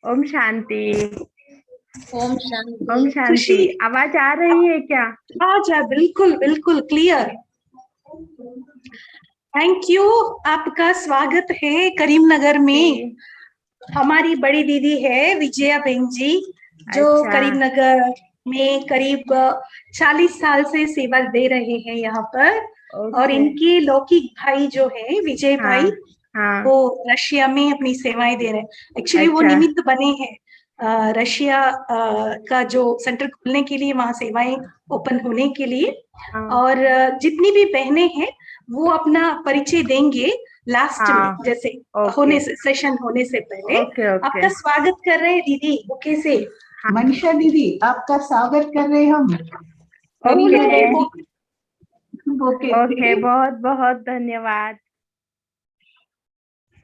ओम शांति। ओम शांति। ओम खुशी। शांति। आवाज आ रही है क्या? अच्छा, बिल्कुल बिल्कुल क्लियर। Thank you. आपका स्वागत है करीमनगर में। जी। हमारी बड़ी दीदी है विजया बहन जी, जो अच्छा। करीमनगर में करीब 40 साल से सेवा दे रहे हैं यहाँ पर। और ओके। इनके लौकिक भाई जो है विजय भाई, हाँ। हाँ। वो रशिया में अपनी सेवाएं दे रहे हैं। एक्चुअली वो अच्छा। निमित्त बने हैं रशिया का जो सेंटर खोलने के लिए, वहाँ सेवाएं ओपन होने के लिए। हाँ। और जितनी भी बहनें हैं वो अपना परिचय देंगे लास्ट में, हाँ। जैसे ओके। होने से, सेशन होने से पहले। ओके। ओके। आपका स्वागत कर रहे हैं दीदी, ओके से। हाँ। मनीषा दीदी, आपका स्वागत कर रहे हैं हम। Okay okay. ओके। ओके, बहुत बहुत धन्यवाद।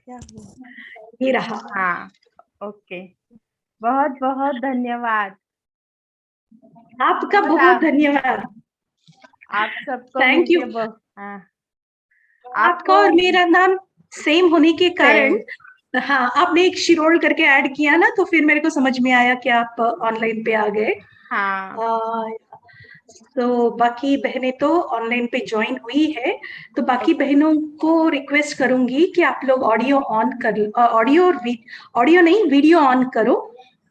क्या हुआ? ये रहा। हाँ। ओके। बहुत बहुत धन्यवाद। आपका और बहुत धन्यवाद। आप सबको थैंक यू। मिलके हाँ। आपका आपको और मेरा नाम सेम होने के कारण, सेम। हाँ, आपने एक शिरोल करके ऐड किया ना, तो फिर मेरे को समझ में आया कि आप ऑनलाइन पे आ गए। हाँ। तो बाकी बहनें तो ऑनलाइन पे ज्वाइन हुई है। तो बाकी ओके। बहनों को रिक्वेस्ट करूंगी कि आप लोग ऑडियो ऑन कर, ऑडियो और ऑडियो नहीं, वीडियो ऑन करो।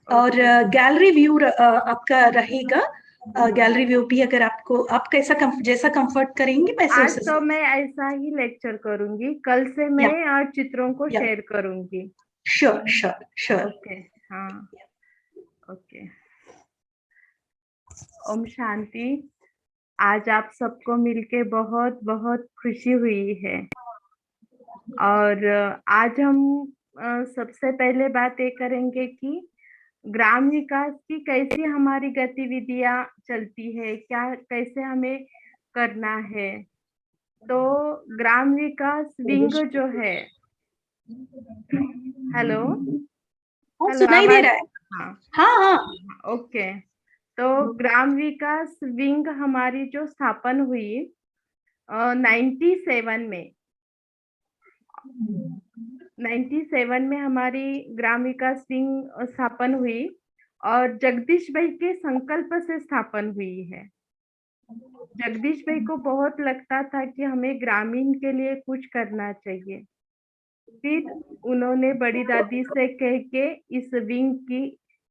और ओके। गैलरी व्यू आपका रहेगा। गैलरी व्यू भी अगर आपको, आप कैसा जैसा कंफर्ट करेंगे वैसे आज उस तो हिसाब मैं ऐसा ही लेक्चर करूंगी, कल से से। मैं या चित्रों को या शेयर करूंगी। Sure sure sure. ओके। हाँ। ओके। ओम शांति। आज आप सबको मिलके बहुत बहुत खुशी हुई है। और आज हम सबसे पहले बात ये करेंगे कि ग्राम विकास की कैसी हमारी गतिविधियां चलती है, क्या कैसे हमें करना है। तो ग्राम विकास विंग जो है। हेलो। हाँ, हेलो, सुनाई दे आवाज। रहा है। हाँ। हाँ हाँ। ओके। तो ग्राम विकास विंग हमारी जो स्थापन हुई 97 में, 97 में हमारी ग्राम विकास विंग स्थापन हुई। और जगदीश भाई के संकल्प से स्थापन हुई है। जगदीश भाई को बहुत लगता था कि हमें ग्रामीण के लिए कुछ करना चाहिए। फिर उन्होंने बड़ी दादी से कह के इस विंग की,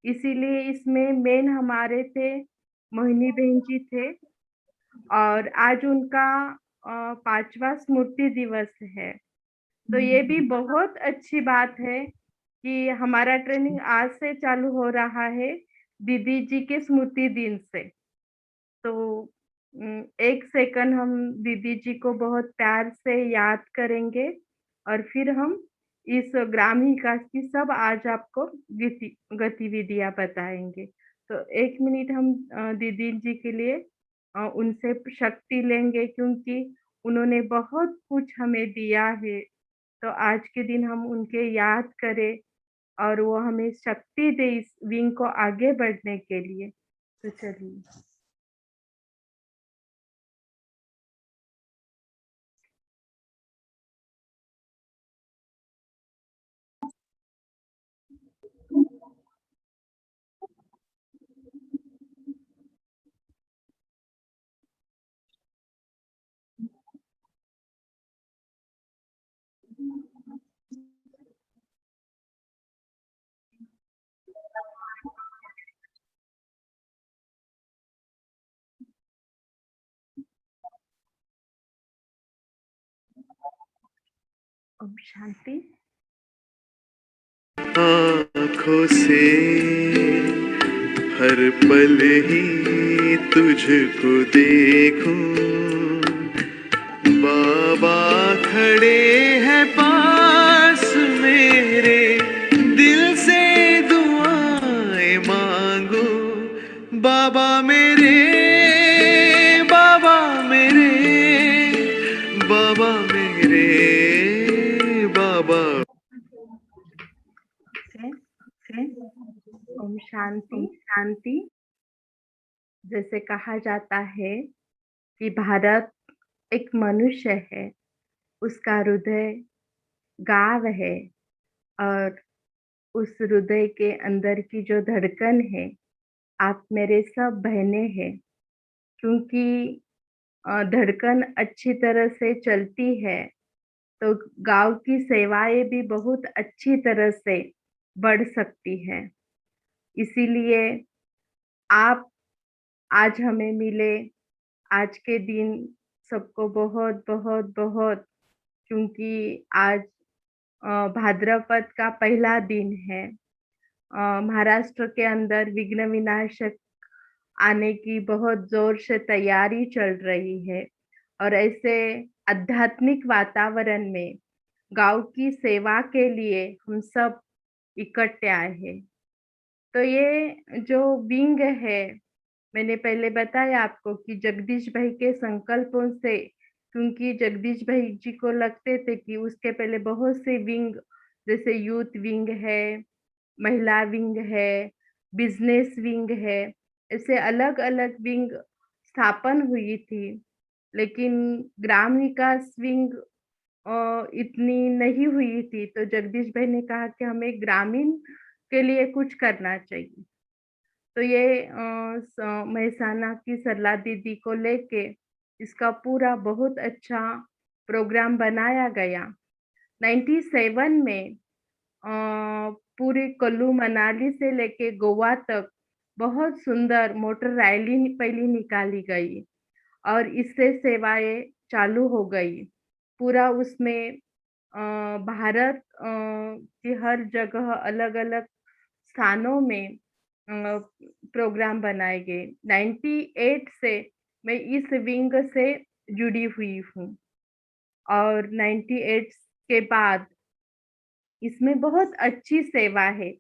इसीलिए इसमें मेन हमारे थे मोहिनी बहन जी थे। और आज उनका 5वां स्मृति दिवस है। तो ये भी बहुत अच्छी बात है कि हमारा ट्रेनिंग आज से चालू हो रहा है, दीदी जी के स्मृति दिन से। तो एक सेकंड हम दीदी जी को बहुत प्यार से याद करेंगे और फिर हम इस ग्राम विकास की सब आज आपको गतिविधियां बताएंगे। तो 1 मिनट हम दीदी जी के लिए उनसे शक्ति लेंगे, क्योंकि उन्होंने बहुत कुछ हमें दिया है। तो आज के दिन हम उनके याद करें और वो हमें शक्ति दे इस विंग को आगे बढ़ने के लिए। तो चलिए। ओम शांति। आँखों से हर पल ही तुझको देखूं, बाबा खड़े हैं पास मेरे, दिल से दुआएं मांगो। बाबा मेरे, बाबा मेरे, बाबा मेरे, बाबा। ओम शांति शांति। जैसे कहा जाता है कि भारत एक मनुष्य है, उसका हृदय गाँव है। और उस हृदय के अंदर की जो धड़कन है, आप मेरे सब बहनें हैं, क्योंकि धड़कन अच्छी तरह से चलती है तो गाँव की सेवाएं भी बहुत अच्छी तरह से बढ़ सकती है। इसीलिए आप आज हमें मिले, आज के दिन सबको बहुत बहुत बहुत, क्योंकि आज भाद्रपद का पहला दिन है। महाराष्ट्र के अंदर विघ्न विनाशक आने की बहुत जोर से तैयारी चल रही है और ऐसे आध्यात्मिक वातावरण में गाँव की सेवा के लिए हम सब इकट्ठे आए हैं। तो ये जो विंग है, मैंने पहले बताया आपको कि जगदीश भाई के संकल्पों से, क्योंकि जगदीश भाई जी को लगते थे कि उसके पहले बहुत से विंग, जैसे यूथ विंग है, महिला विंग है, बिजनेस विंग है, ऐसे अलग-अलग विंग स्थापन हुई थी, लेकिन ग्राम विकास विंग इतनी नहीं हुई थी, तो जगदीश भाई ने कहा कि हमें ग्रामीण के लिए कुछ करना चाहिए। तो ये मेहसाना की सरला दीदी को लेके इसका पूरा बहुत अच्छा प्रोग्राम बनाया गया। 97 में पूरे कुल्लू मनाली से लेके गोवा तक बहुत सुंदर मोटर रैली पहली निकाली गई और इससे सेवाएं चालू हो गई। पूरा उसमें भारत की हर जगह अलग-अलग स्थानों में प्रोग्राम बनाए गए। 98 से मैं इस विंग से जुड़ी हुई हूँ और 98 के बाद इसमें बहुत अच्छी सेवा है।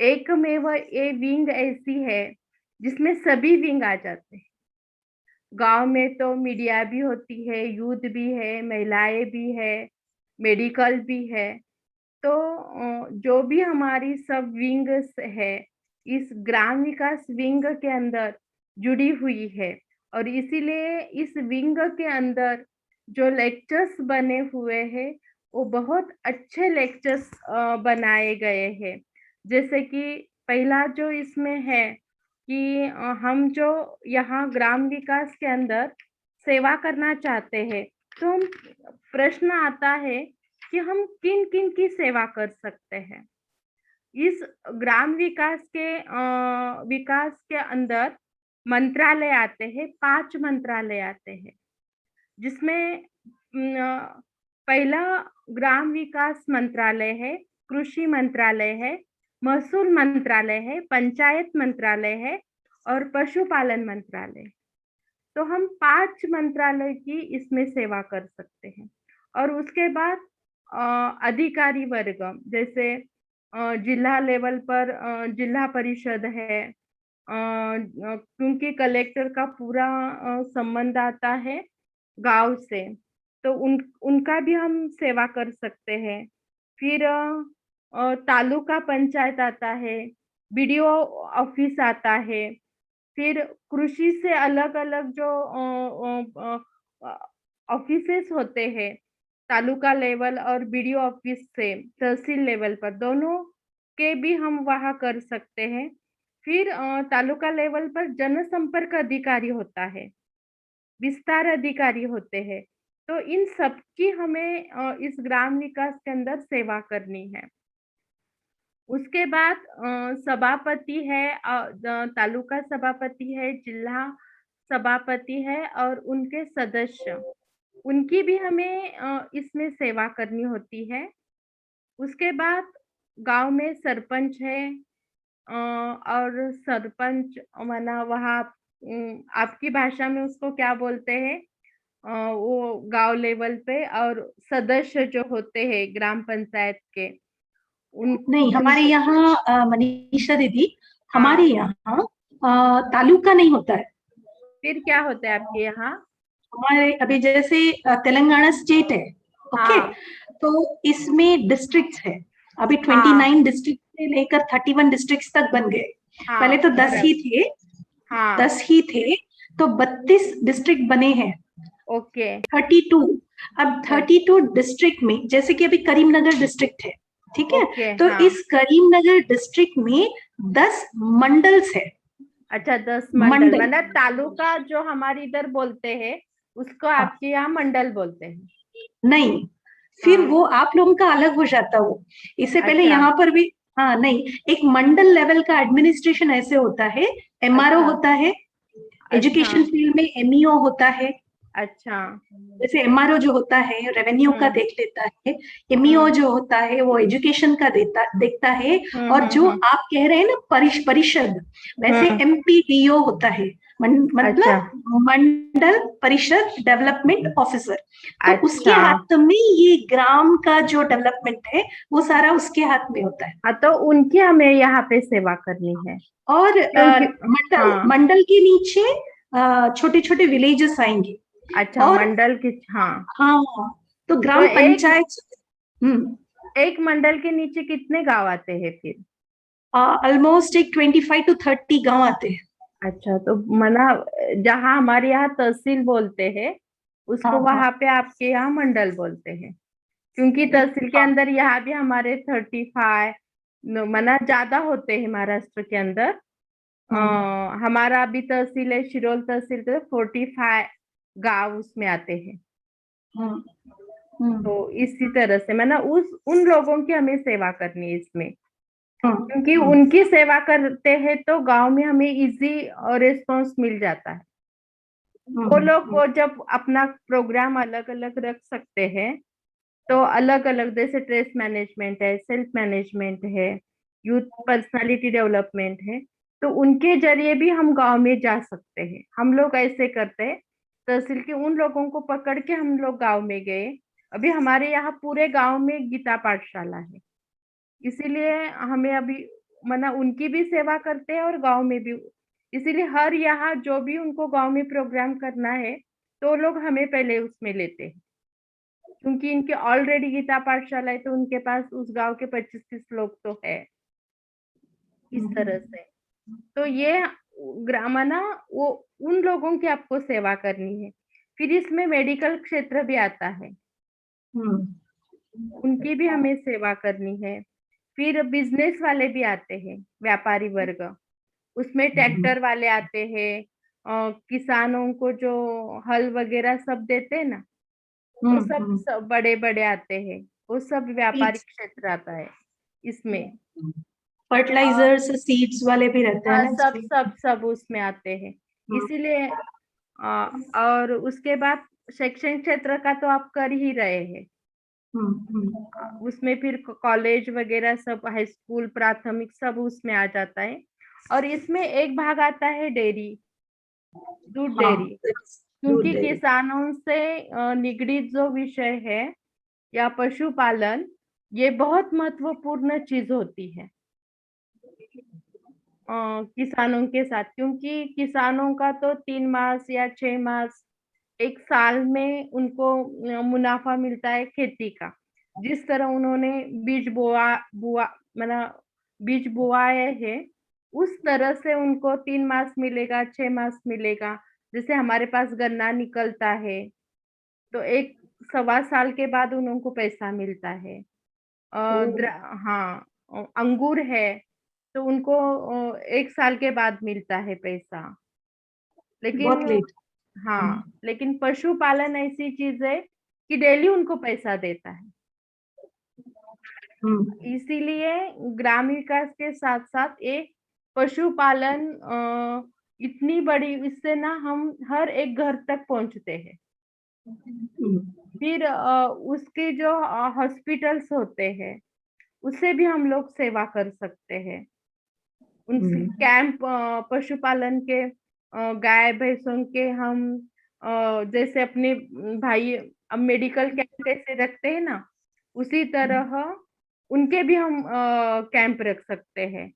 एकमेव ये विंग ऐसी है जिसमें सभी विंग आ जाते हैं। गाँव में तो मीडिया भी होती है, यूथ भी है, महिलाएँ भी है, मेडिकल भी है। तो जो भी हमारी सब विंग्स है, इस ग्राम विकास विंग के अंदर जुड़ी हुई है और इसीलिए इस विंग के अंदर जो लेक्चर्स बने हुए हैं, वो बहुत अच्छे लेक्चर्स बनाए गए हैं। जैसे कि पहला जो इसमें है कि हम जो यहाँ ग्राम विकास के अंदर सेवा करना चाहते हैं, तो हम प्रश्न आता है कि हम किन-किन की सेवा कर सकते हैं। इस ग्राम विकास के अंदर मंत्रालय आते हैं, 5 मंत्रालय आते हैं, जिसमें पहला ग्राम विकास मंत्रालय है, कृषि मंत्रालय है, महसूल मंत्रालय है, पंचायत मंत्रालय है और पशुपालन मंत्रालय। तो हम 5 मंत्रालय की इसमें सेवा कर सकते हैं और उसके बाद अधिकारी वर्ग, जैसे जिला लेवल पर जिला परिषद है, क्योंकि कलेक्टर का पूरा संबंध आता है गाँव से, तो उनका भी हम सेवा कर सकते हैं। फिर तालुका पंचायत आता है, बीडीओ ऑफिस आता है, फिर कृषि से अलग-अलग जो ऑफिसेस होते हैं, तालुका लेवल और बीडीओ ऑफिस से तहसील लेवल पर, दोनों के भी हम वहाँ कर सकते हैं। फिर तालुका लेवल पर जनसंपर्क अधिकारी होता है, विस्तार अधिकारी होते हैं। तो इन सब की हमें इस ग्राम विकास के अंदर सेवा करनी है। उसके बाद सभापति है, तालुका सभापति है, जिला सभापति है और उनके सदस्य, उनकी भी हमें इसमें सेवा करनी होती है। उसके बाद गाँव में सरपंच है और सरपंच माना वहाँ आपकी भाषा में उसको क्या बोलते हैं? वो गाँव लेवल पे, और सदस्य जो होते हैं ग्राम पंचायत के, नहीं, हमारे यहाँ मनीषा दीदी, हमारे हाँ। यहाँ तालुका नहीं होता है। फिर क्या होता है आपके यहाँ? हमारे अभी जैसे तेलंगाना स्टेट है, ओके, हाँ। तो इसमें डिस्ट्रिक्ट्स है। अभी हाँ। 29 डिस्ट्रिक्ट से लेकर 31 डिस्ट्रिक्ट्स तक बन गए। हाँ, पहले तो 10 ही थे, हाँ। 10 ही थे, तो 32 डिस्ट्रिक्ट बने हैं। ओके। 32। अब 32 डिस्ट्रिक्ट में जैसे कि अभी करीमनगर डिस्ट्रिक्ट है, ठीक है। ओके, तो हाँ। इस करीमनगर डिस्ट्रिक्ट में 10 मंडल्स है। अच्छा, 10 मंडल, मंडल। मतलब तालुका जो हमारे इधर बोलते हैं उसको आपके यहाँ मंडल बोलते हैं। नहीं, फिर हाँ। वो आप लोगों का अलग हो जाता वो। इससे पहले अच्छा। यहाँ पर भी, हाँ नहीं, एक मंडल लेवल का एडमिनिस्ट्रेशन ऐसे होता है, एमआरओ अच्छा। होता है, अच्छा। एजुकेशन फील्ड में एमईओ होता है। अच्छा। जैसे एमआरओ जो होता है रेवेन्यू का देख लेता है, एमईओ जो होता है वो एजुकेशन का देखता है। और जो हम्म। आप कह रहे हैं ना परिषद, वैसे हम्म। एमपीडीओ होता है, अच्छा। मतलब मंडल परिषद डेवलपमेंट ऑफिसर। तो उसके अच्छा। हाथ में ये ग्राम का जो डेवलपमेंट है वो सारा उसके हाथ में होता है। हाँ, तो उनकी हमें यहाँ पे सेवा करनी है और क्योंकि हाँ। मंडल के नीचे छोटे छोटे विलेजेस आएंगे। अच्छा, और मंडल की, हाँ। हाँ, तो तो ग्राम पंचायत। एक मंडल के नीचे कितने गांव आते हैं फिर? ऑलमोस्ट एक 25 to 30 गांव आते हैं। अच्छा, तो मना जहाँ हमारे यहाँ तहसील बोलते हैं उसको हाँ हाँ वहां पे आपके यहाँ मंडल बोलते हैं, क्योंकि तहसील के अंदर यहाँ भी हमारे 35 मना ज्यादा होते हैं महाराष्ट्र के अंदर। हमारा अभी तहसील है शिरोल तहसील, तो 45 गांव उसमें आते हैं। हाँ, हाँ, तो इसी तरह से मना उन लोगों की हमें सेवा करनी है इसमें, हाँ, क्योंकि उनकी सेवा करते हैं तो गांव में हमें इजी रिस्पांस मिल जाता है। वो लोग वो जब अपना प्रोग्राम अलग अलग रख सकते हैं, तो अलग अलग जैसे स्ट्रेस मैनेजमेंट है, सेल्फ मैनेजमेंट है, यूथ पर्सनालिटी डेवलपमेंट है, तो उनके जरिए भी हम गांव में जा सकते हैं। हम लोग ऐसे करते हैं, तहसील के उन लोगों को पकड़ के हम लोग गांव में गए। अभी हमारे यहाँ पूरे गांव में गीता पाठशाला है, इसीलिए हमें अभी मना उनकी भी सेवा करते हैं और गांव में भी। इसीलिए हर यहाँ जो भी उनको गांव में प्रोग्राम करना है तो लोग हमें पहले उसमें लेते हैं, क्योंकि इनके ऑलरेडी गीता पाठशाला है, तो उनके पास उस गांव के 25-30 लोग तो है। इस तरह से तो ये ग्रामना वो उन लोगों की आपको सेवा करनी है। फिर इसमें मेडिकल क्षेत्र भी आता है, उनकी भी हमें सेवा करनी है। फिर बिजनेस वाले भी आते हैं, व्यापारी वर्ग, उसमें ट्रैक्टर वाले आते हैं, किसानों को जो हल वगैरह सब देते हैं ना, वो सब बड़े बड़े आते हैं, वो सब व्यापारिक क्षेत्र आता है इसमें। फर्टिलाइजर्स सीड्स वाले भी रहते हैं हाँ, ना सब इसमें। सब सब उसमें आते हैं। इसीलिए और उसके बाद शैक्षणिक क्षेत्र का तो आप कर ही रहे हैं, उसमें फिर कॉलेज वगैरह सब, हाई स्कूल, प्राथमिक सब उसमें आ जाता है। और इसमें एक भाग आता है डेयरी, दूध डेयरी, क्योंकि किसानों से निगड़ित जो विषय है या पशुपालन, ये बहुत महत्वपूर्ण चीज होती है किसानों के साथ, क्योंकि किसानों का तो 3 मास या 6 मास एक साल में उनको मुनाफा मिलता है खेती का। जिस तरह उन्होंने बीज बोआ बुआ मना बीज बोआए है, उस तरह से उनको 3 मास मिलेगा, 6 मास मिलेगा। जैसे हमारे पास गन्ना निकलता है तो 1-1.25 साल के बाद उनको पैसा मिलता है। हाँ, अंगूर है तो उनको 1 साल के बाद मिलता है पैसा। लेकिन बहुत लेट। हाँ, लेकिन पशुपालन ऐसी चीज है कि डेली उनको पैसा देता है। इसीलिए ग्राम विकास के साथ साथ एक पशुपालन इतनी बड़ी, इससे ना हम हर एक घर तक पहुंचते हैं। फिर उसके जो हॉस्पिटल्स होते हैं उससे भी हम लोग सेवा कर सकते हैं। उनसे कैंप पशुपालन के गाय भैंसों के हम जैसे अपने भाई अब मेडिकल कैंप कैसे रखते हैं ना, उसी तरह उनके भी हम कैंप रख सकते हैं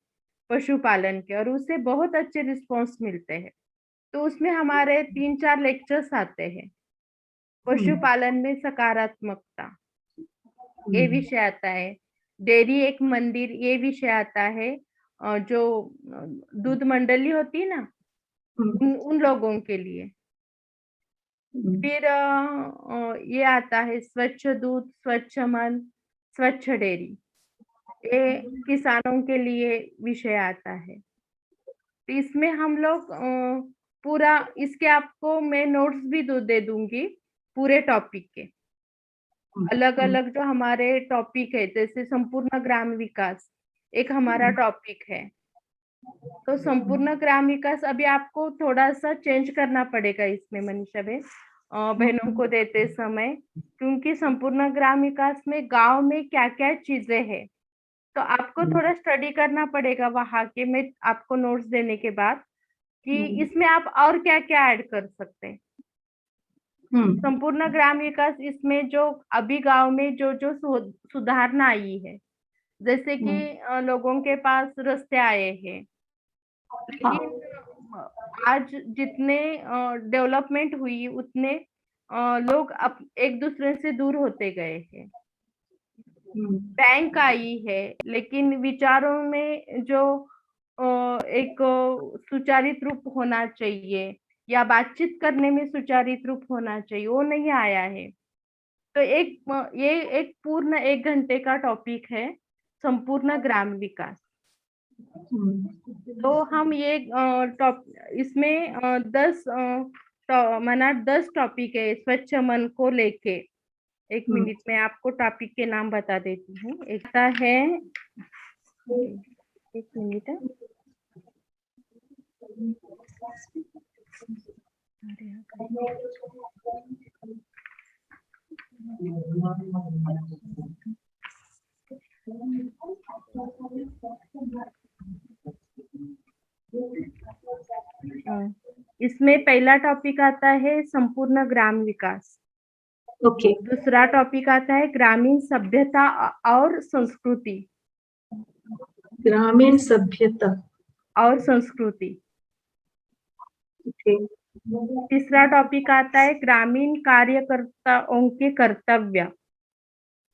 पशुपालन के, और उससे बहुत अच्छे रिस्पॉन्स मिलते हैं। तो उसमें हमारे 3-4 लेक्चर्स आते हैं, पशुपालन में सकारात्मकता ये विषय आता है, डेयरी एक मंदिर ये विषय आता है, जो दूध मंडली होती है ना, उन लोगों के लिए। फिर ये आता है स्वच्छ दूध, स्वच्छ मन, स्वच्छ डेयरी। ये किसानों के लिए विषय आता है। तो इसमें हम लोग पूरा इसके आपको मैं नोट्स भी दे दूंगी पूरे टॉपिक के। अलग अलग जो हमारे टॉपिक है, जैसे संपूर्ण ग्राम विकास एक हमारा टॉपिक है। तो संपूर्ण ग्राम विकास अभी आपको थोड़ा सा चेंज करना पड़ेगा इसमें मनीषा बहनों को देते समय, क्योंकि संपूर्ण ग्राम विकास में गांव में क्या क्या चीजें हैं, तो आपको थोड़ा स्टडी करना पड़ेगा वहां के। मैं आपको नोट्स देने के बाद कि इसमें आप और क्या क्या ऐड कर सकते हैं। संपूर्ण ग्राम विकास इसमें जो अभी गांव में जो जो सुधारणा आई है, जैसे कि लोगों के पास रास्ते आए हैं, लेकिन आज जितने डेवलपमेंट हुई उतने लोग एक दूसरे से दूर होते गए हैं। बैंक आई है, लेकिन विचारों में जो एक सुचारित रूप होना चाहिए या बातचीत करने में सुचारित रूप होना चाहिए, वो नहीं आया है। तो ये एक पूर्ण 1 घंटे का टॉपिक है संपूर्ण ग्राम विकास। तो हम ये इसमें 10 टॉपिक है स्वच्छ मन को लेके। 1 मिनट में आपको टॉपिक के नाम बता देती हूँ। एक है, 1 मिनट है। इसमें पहला टॉपिक आता है संपूर्ण ग्राम विकास। ओके। दूसरा टॉपिक आता है ग्रामीण सभ्यता और संस्कृति। ग्रामीण सभ्यता और संस्कृति। ओके। तीसरा टॉपिक आता है ग्रामीण कार्यकर्ताओं के कर्तव्य।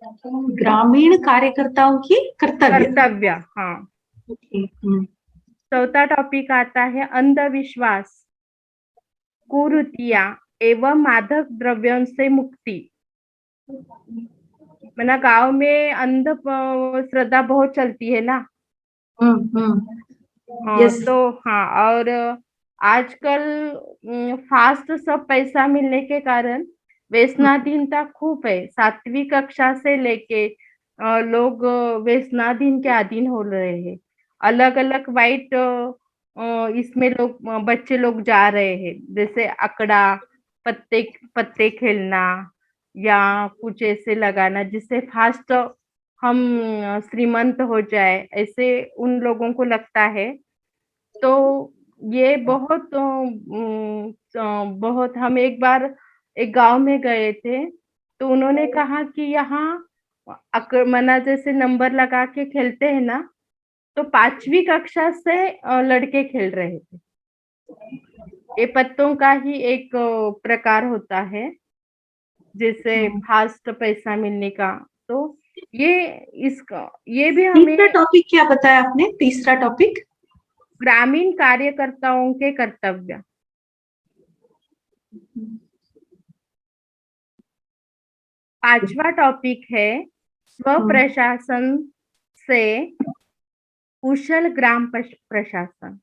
ग्रामीण कार्यकर्ताओं की कर्तव्य, हाँ। ओके। चौथा टॉपिक आता है अंधविश्वास, कुरीतियां एवं मादक द्रव्यों से मुक्ति। मना गांव में अंध श्रद्धा बहुत चलती है ना। yes. तो हाँ, और आजकल फास्ट सब पैसा मिलने के कारण व्यसनाधीनता खूब है। 7वीं कक्षा से लेके लोग व्यसनाधीन के अधीन हो रहे हैं। अलग अलग वाइट इसमें लोग बच्चे लोग जा रहे हैं, जैसे अकड़ा, पत्ते खेलना या कुछ ऐसे लगाना जिससे फास्ट हम श्रीमंत हो जाए, ऐसे उन लोगों को लगता है। तो ये बहुत हम एक बार एक गांव में गए थे, तो उन्होंने कहा कि यहाँ मना जैसे नंबर लगा के खेलते हैं ना, तो 5वीं कक्षा से लड़के खेल रहे थे। ये पत्तों का ही एक प्रकार होता है, जैसे फास्ट पैसा मिलने का। तो ये भी हमें। तीसरा टॉपिक क्या बताया आपने? तीसरा टॉपिक ग्रामीण कार्यकर्ताओं के कर्तव्य। पांचवा टॉपिक है स्वप्रशासन से कुशल ग्राम प्रशासन।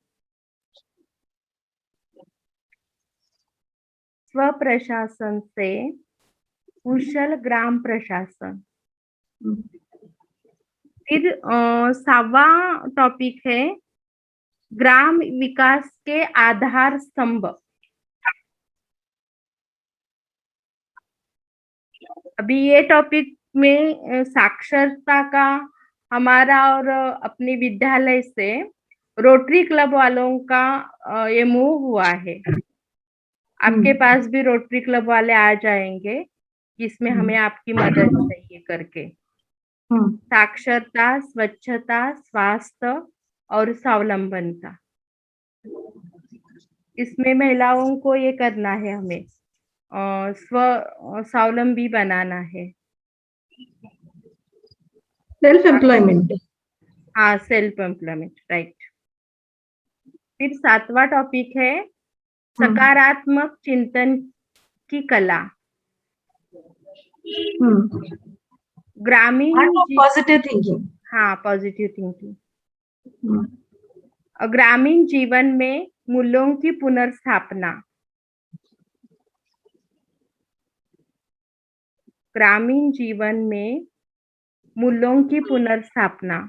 स्वप्रशासन से कुशल ग्राम प्रशासन। फिर 7वां टॉपिक है ग्राम विकास के आधार स्तंभ। अभी ये टॉपिक में साक्षरता का हमारा और अपने विद्यालय से रोटरी क्लब वालों का ये मूव हुआ है। आपके पास भी रोटरी क्लब वाले आ जाएंगे, इसमें हमें आपकी मदद चाहिए करके। साक्षरता, स्वच्छता, स्वास्थ्य और स्वावलंबनता, इसमें महिलाओं को ये करना है, हमें स्वावलंबी बनाना है। Self employment. हाँ, सेल्फ एम्प्लॉयमेंट, राइट। फिर 7वां टॉपिक है सकारात्मक चिंतन की कला। ग्रामीण पॉजिटिव थिंकिंग। हाँ, पॉजिटिव थिंकिंग। हम्म, ग्रामीण जीवन में मूल्यों की पुनर्स्थापना। ग्रामीण जीवन में मूल्यों की पुनर्स्थापना।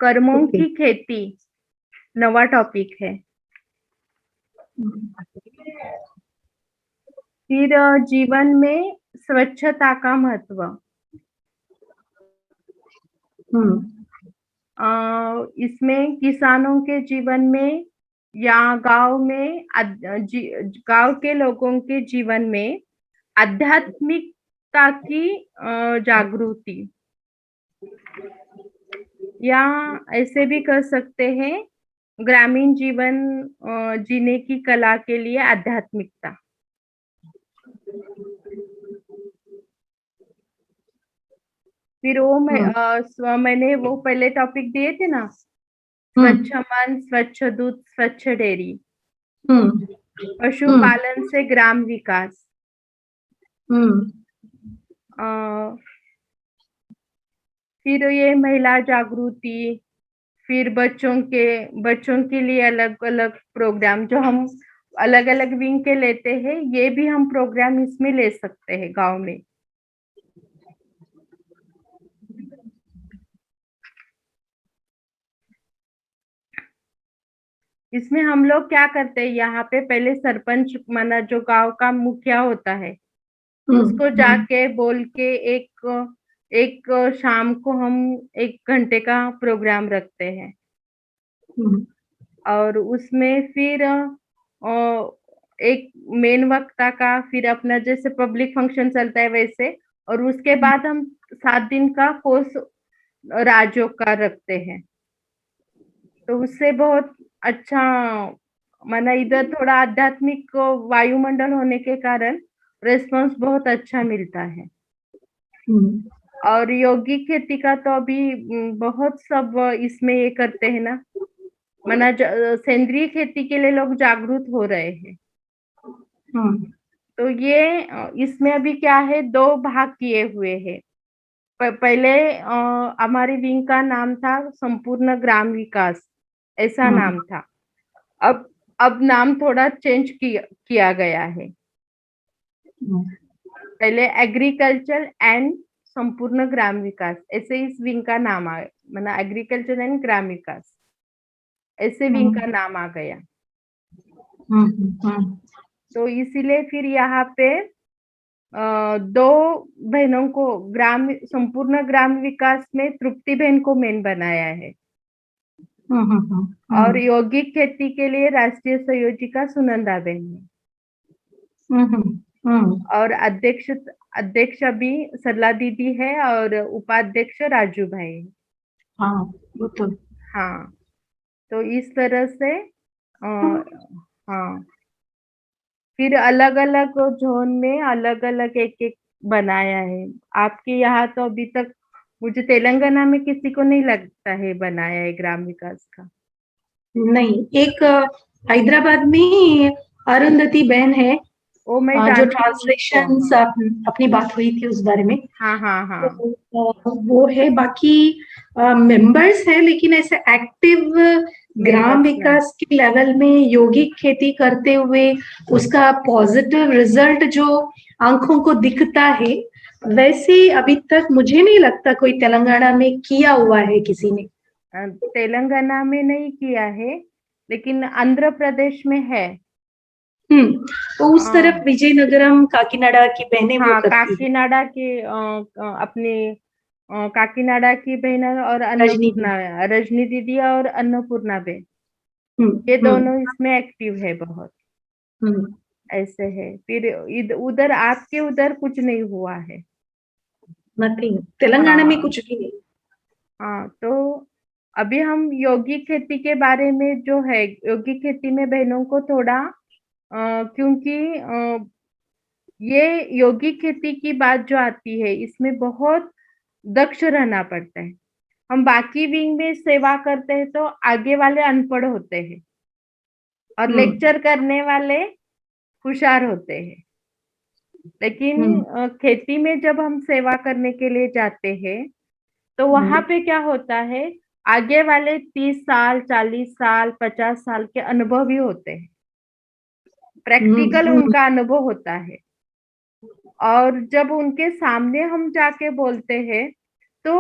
कर्मों ओके। की खेती नवा टॉपिक है। फिर जीवन में स्वच्छता का महत्व। इसमें किसानों के जीवन में या गांव में गांव के लोगों के जीवन में आध्यात्मिकता की जागृति, या ऐसे भी कर सकते हैं ग्रामीण जीवन जीने की कला के लिए आध्यात्मिकता। फिर वो मैंने वो पहले टॉपिक दिए थे ना, स्वच्छ मन, स्वच्छ दूध, स्वच्छ डेयरी, पशुपालन से ग्राम विकास, फिर ये महिला जागृति, फिर बच्चों के लिए अलग अलग प्रोग्राम जो हम अलग अलग विंग के लेते हैं, ये भी हम प्रोग्राम इसमें ले सकते हैं गांव में। इसमें हम लोग क्या करते हैं, यहाँ पे पहले सरपंच माना जो गांव का मुखिया होता है, उसको जाके बोल के एक शाम को हम 1 घंटे का प्रोग्राम रखते हैं, और उसमें फिर एक मेन वक्ता का, फिर अपना जैसे पब्लिक फंक्शन चलता है वैसे, और उसके बाद हम 7 दिन का कोर्स राजयोग का रखते हैं। तो उससे बहुत अच्छा, माना इधर थोड़ा आध्यात्मिक वायुमंडल होने के कारण रेस्पॉन्स बहुत अच्छा मिलता है। और यौगिक खेती का तो अभी बहुत सब इसमें ये करते हैं ना, माना सेंद्रीय खेती के लिए लोग जागरूक हो रहे हैं। तो ये इसमें अभी क्या है, 2 भाग किए हुए हैं। पहले हमारी विंग का नाम था संपूर्ण ग्राम विकास, ऐसा नाम था। अब नाम थोड़ा चेंज किया गया है। पहले एग्रीकल्चर एंड संपूर्ण ग्राम विकास, ऐसे इस विंग का नाम आया, माना एग्रीकल्चर एंड ग्राम विकास, ऐसे विंग का नाम आ गया। तो इसीलिए फिर यहाँ पे 2 बहनों को संपूर्ण ग्राम विकास में तृप्ति बहन को मेन बनाया है, और यौगिक खेती के लिए राष्ट्रीय संयोजिका सुनंदा बहन है, और अध्यक्ष अभी सरला दीदी है, और उपाध्यक्ष राजू भाई है। हाँ, वो तो हाँ, तो इस तरह से हाँ, फिर अलग अलग जोन में अलग अलग एक बनाया है। आपके यहाँ तो अभी तक मुझे तेलंगाना में किसी को नहीं लगता है बनाया है ग्राम विकास का। नहीं, एक हैदराबाद में अरुंधति बहन है, वो मैं जो जानती हूँ ट्रांसलेशन उसको। अपनी बात हुई थी उस बारे में। हाँ हाँ हाँ, तो वो है, बाकी मेंबर्स है, लेकिन ऐसे एक्टिव ग्राम विकास के लेवल में यौगिक खेती करते हुए उसका पॉजिटिव रिजल्ट जो आंखों को दिखता है, वैसे अभी तक मुझे नहीं लगता कोई तेलंगाना में किया हुआ है किसी ने। तेलंगाना में नहीं किया है, लेकिन आंध्र प्रदेश में है। तो उस तरफ विजयनगरम काकीनाडा की बहनें वो करती काकीनाडा की अपनी काकीनाडा की बहन और अन्नपूर्णा, रजनी दीदी और अन्नपूर्णा बहन, ये दोनों इसमें एक्टिव है बहुत। ऐसे है। फिर उधर आपके उधर कुछ नहीं हुआ है? नथिंग, तेलंगाना में कुछ भी नहीं। हाँ, तो अभी हम यौगिक खेती के बारे में जो है, यौगिक खेती में बहनों को थोड़ा क्योंकि ये यौगिक खेती की बात जो आती है, इसमें बहुत दक्ष रहना पड़ता है। हम बाकी विंग में सेवा करते हैं तो आगे वाले अनपढ़ होते हैं और लेक्चर करने वाले होशियार होते हैं। लेकिन खेती में जब हम सेवा करने के लिए जाते हैं तो वहां पे क्या होता है, आगे वाले 30 साल 40 साल 50 साल के अनुभवी होते हैं, प्रैक्टिकल उनका अनुभव होता है। और जब उनके सामने हम जाके बोलते हैं तो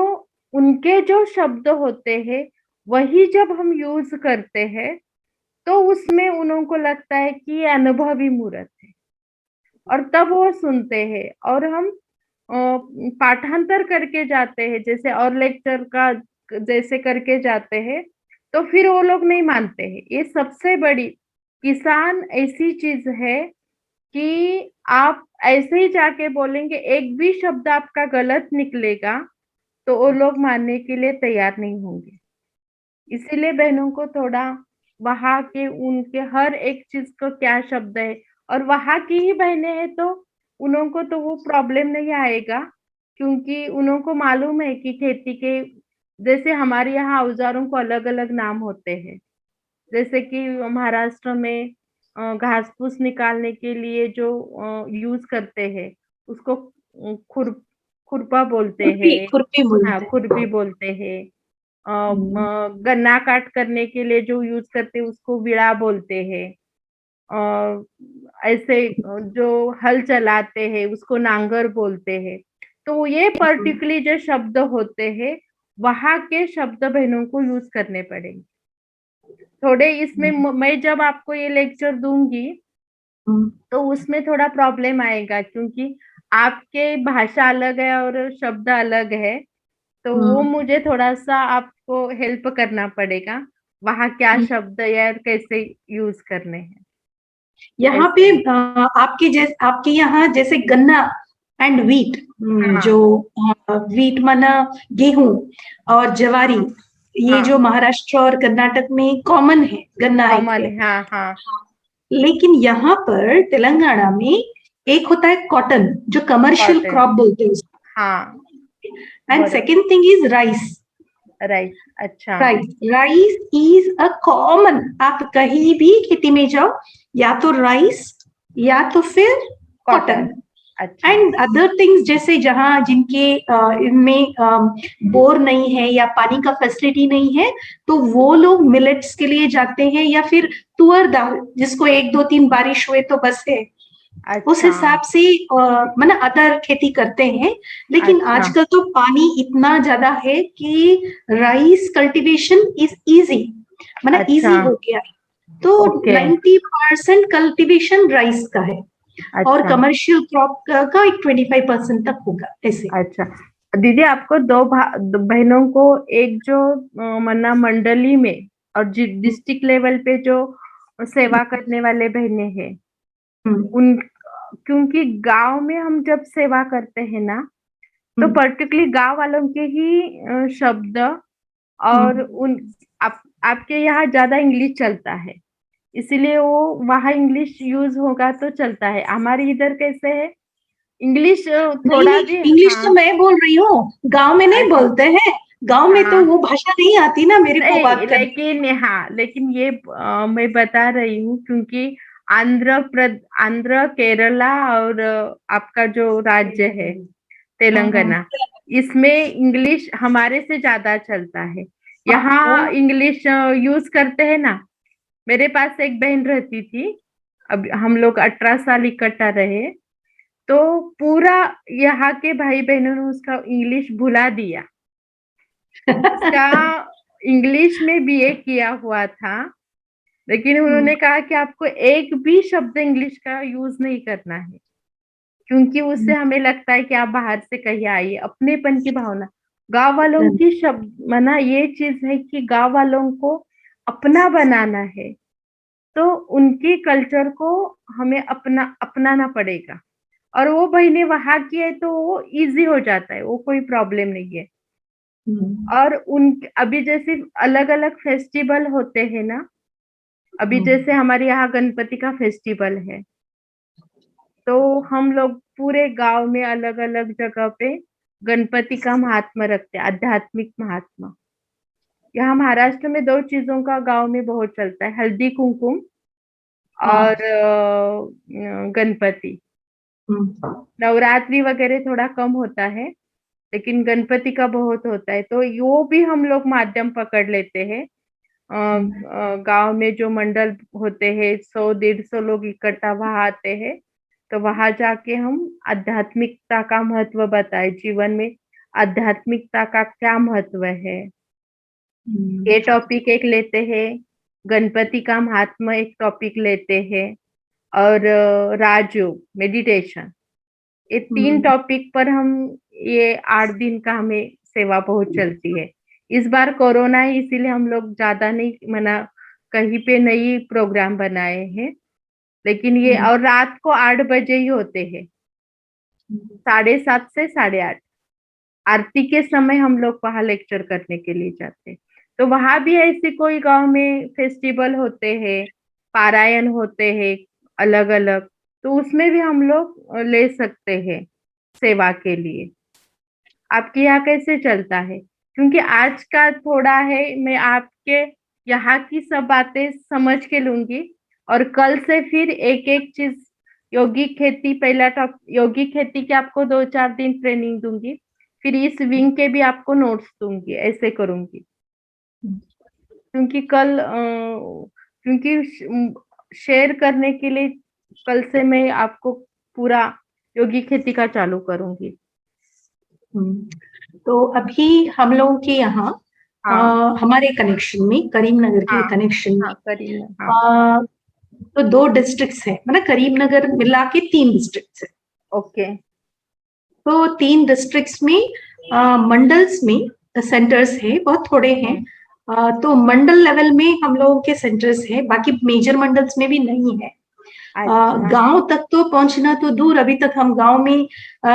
उनके जो शब्द होते हैं वही जब हम यूज करते हैं तो उसमें उन को लगता है कि ये अनुभवी मूर्त है, और तब वो सुनते हैं। और हम पाठांतर करके जाते हैं जैसे, और लेक्चर का जैसे करके जाते हैं, तो फिर वो लोग नहीं मानते हैं। ये सबसे बड़ी किसान ऐसी चीज है कि आप ऐसे ही जाके बोलेंगे, एक भी शब्द आपका गलत निकलेगा तो वो लोग मानने के लिए तैयार नहीं होंगे। इसीलिए बहनों को थोड़ा वहां के उनके हर एक चीज को क्या शब्द है, और वहां की ही बहनें हैं तो उन्हों को तो वो प्रॉब्लम नहीं आएगा, क्योंकि उन्हों को मालूम है कि खेती के, जैसे हमारे यहाँ औजारों को अलग अलग नाम होते हैं। जैसे कि महाराष्ट्र में घास फूस निकालने के लिए जो यूज करते हैं उसको खुरपा बोलते खुरपी हैं। खुरपी हाँ, बोलते हैं। खुरपी बोलते हैं। गन्ना काट करने के लिए जो यूज करते हैं उसको विड़ा बोलते हैं। और ऐसे जो हल चलाते हैं उसको नांगर बोलते हैं। तो ये पर्टिकुलरली जो शब्द होते हैं वहां के शब्द बहनों को यूज करने पड़ेंगे थोड़े। इसमें मैं जब आपको ये लेक्चर दूंगी तो उसमें थोड़ा प्रॉब्लम आएगा, क्योंकि आपके भाषा अलग है और शब्द अलग है, तो वो मुझे थोड़ा सा आपको हेल्प करना पड़ेगा, वहाँ क्या शब्द या कैसे यूज करने हैं। यहाँ पे ऐसे आपके यहाँ जैसे गन्ना एंड वीट, हाँ जो वीट माना गेहूं और ज्वारी, ये जो हाँ महाराष्ट्र और कर्नाटक में कॉमन है, गन्ना एक कॉमन है। है, हाँ हाँ लेकिन यहाँ पर तेलंगाना में एक होता है कॉटन, जो कमर्शियल कॉटन, क्रॉप बोलते हैं उसको, हाँ एंड बरोबर, second thing is rice. Right, अच्छा rice rice is a common, आप कहीं भी खेती में जाओ, या तो राइस या तो फिर कॉटन, कॉटन। अच्छा एंड अदर थिंग्स, जैसे जहाँ जिनके इनमें बोर नहीं है या पानी का फैसिलिटी नहीं है, तो वो लोग मिलेट्स के लिए जाते हैं, या फिर तुअर दाल, जिसको 1 2 3 बारिश हुए तो बस है, उस अच्छा हिसाब से मतलब अदर खेती करते हैं। लेकिन अच्छा आजकल तो पानी इतना ज्यादा है कि राइस कल्टीवेशन इज इजी, मतलब अच्छा, इजी हो गया है। तो ओके, 90% कल्टीवेशन राइस का है, और अच्छा कमर्शियल क्रॉप का एक 25% तक होगा ऐसे। अच्छा। दीदी, आपको दो बहनों को, एक जो मन्ना मंडली में और डिस्ट्रिक्ट लेवल पे जो सेवा करने वाले बहनें हैं हम्म, उन, क्योंकि गांव में हम जब सेवा करते हैं ना तो हम्म, पर्टिकुलरली गांव वालों के ही शब्द, और हम्म, उन आपके यहाँ ज्यादा इंग्लिश चलता है, इसीलिए वो वहाँ इंग्लिश यूज होगा तो चलता है। हमारे इधर कैसे है, इंग्लिश नहीं थोड़ा नहीं, भी, इंग्लिश हाँ तो मैं बोल रही हूँ, गांव में नहीं अच्छा, बोलते हैं। गांव में तो हाँ वो भाषा नहीं आती ना मेरे को नहीं, बात करने। लेकिन हाँ, लेकिन ये मैं बता रही हूँ क्योंकि आंध्र केरला और आपका जो राज्य है हाँ हाँ तेलंगाना, इसमें इंग्लिश हमारे से ज्यादा चलता है। यहाँ हाँ, इंग्लिश यूज करते हैं ना। मेरे पास एक बहन रहती थी, अब हम लोग 18 साल इकट्ठा रहे, तो पूरा यहाँ के भाई बहनों ने उसका इंग्लिश भुला दिया। उसका इंग्लिश में बीए किया हुआ था, लेकिन उन्होंने कहा कि आपको एक भी शब्द इंग्लिश का यूज नहीं करना है, क्योंकि उससे हमें लगता है कि आप बाहर से कहीं आइए, अपनेपन की भावना। गांव वालों की शब्द मना ये चीज है कि गांव वालों को अपना बनाना है, तो उनकी कल्चर को हमें अपनाना पड़ेगा। और वो बहनें वहां की है तो वो इजी हो जाता है, वो कोई प्रॉब्लम नहीं है। और उन अभी जैसे अलग अलग फेस्टिवल होते हैं ना, अभी जैसे हमारे यहाँ गणपति का फेस्टिवल है, तो हम लोग पूरे गांव में अलग अलग जगह पे गणपति का महात्मा रखते हैं, आध्यात्मिक महात्मा। यहाँ महाराष्ट्र में दो चीजों का गांव में बहुत चलता है, हल्दी कुमकुम हाँ और गणपति। नवरात्रि वगैरह थोड़ा कम होता है, लेकिन गणपति का बहुत होता है, तो वो भी हम लोग माध्यम पकड़ लेते हैं। गांव में जो मंडल होते हैं, 100-150 लोग इकट्ठा वहां आते हैं, तो वहां जाके हम आध्यात्मिकता का महत्व बताए, जीवन में आध्यात्मिकता का क्या महत्व है, ये टॉपिक एक लेते हैं। गणपति का महात्मा एक टॉपिक लेते हैं, और राजयोग मेडिटेशन, ये 3 टॉपिक पर हम ये 8 दिन का हमें सेवा बहुत चलती है। इस बार कोरोना है, इसीलिए हम लोग ज्यादा नहीं मना कहीं पे नई प्रोग्राम बनाए हैं, लेकिन ये और रात को 8 बजे ही होते हैं, 7:30 से 8:30 आरती के समय हम लोग वहां लेक्चर करने के लिए जाते हैं। तो वहां भी ऐसे कोई गांव में फेस्टिवल होते हैं, पारायण होते हैं अलग अलग, तो उसमें भी हम लोग ले सकते हैं सेवा के लिए। आपके यहाँ कैसे चलता है? क्योंकि आज का थोड़ा है, मैं आपके यहाँ की सब बातें समझ के लूंगी, और कल से फिर एक एक चीज, यौगिक खेती पहला टॉप, यौगिक खेती की आपको 2-4 दिन ट्रेनिंग दूंगी, फिर इस विंग के भी आपको नोट्स दूंगी, ऐसे करूंगी। क्योंकि कल क्योंकि शेयर करने के लिए कल से मैं आपको पूरा यौगिक खेती का चालू करूंगी। तो अभी हम लोगों के यहाँ हमारे कनेक्शन में, करीमनगर के कनेक्शन में तो 2 डिस्ट्रिक्ट्स है, मतलब करीमनगर मिला के 3 डिस्ट्रिक्ट्स है। ओके। तो 3 डिस्ट्रिक्ट्स में मंडल्स में सेंटर्स है, बहुत थोड़े हैं। तो मंडल लेवल में हम लोगों के सेंटर्स है, बाकी मेजर मंडल्स में भी नहीं है। गांव तक तो पहुंचना तो दूर, अभी तक हम गांव में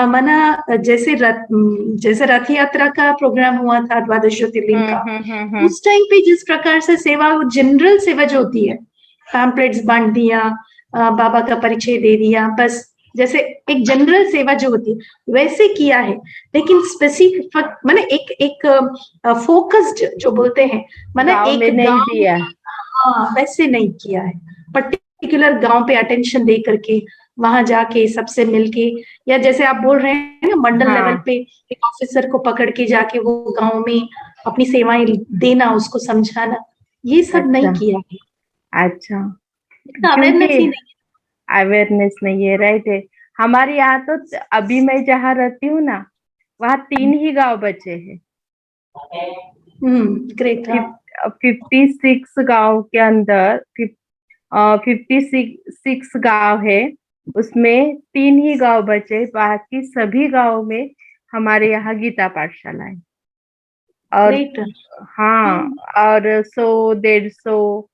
मना जैसे रथ यात्रा का प्रोग्राम हुआ था, द्वादश ज्योतिर्लिंग का, उस टाइम पे जिस प्रकार से सेवा, जनरल सेवा जो होती है, पैम्पलेट्स बांट दिया, बाबा का परिचय दे दिया, बस जैसे एक जनरल सेवा जो होती है वैसे किया है। लेकिन स्पेसिफिक माने एक फोकस्ड जो बोलते हैं, माने एक गांव, वैसे नहीं किया है। पर्टिकुलर गांव पे अटेंशन दे करके वहां जाके सबसे मिलके, या जैसे आप बोल रहे हैं ना मंडल लेवल पे एक ऑफिसर को पकड़ के जाके वो गांव में अपनी सेवाएं देना, उसको समझाना, ये सब नहीं किया है। अच्छा, अवेयरनेस नहीं है, राइट है। हमारे यहाँ तो अभी मैं जहाँ रहती हूँ ना, वहाँ 3 ही गांव बचे हैं। ग्रेट। 56 गांव के अंदर 56 गांव है, उसमें 3 ही गांव बचे, बाकी सभी गांव में हमारे यहाँ गीता पाठशाला है। और और 100-150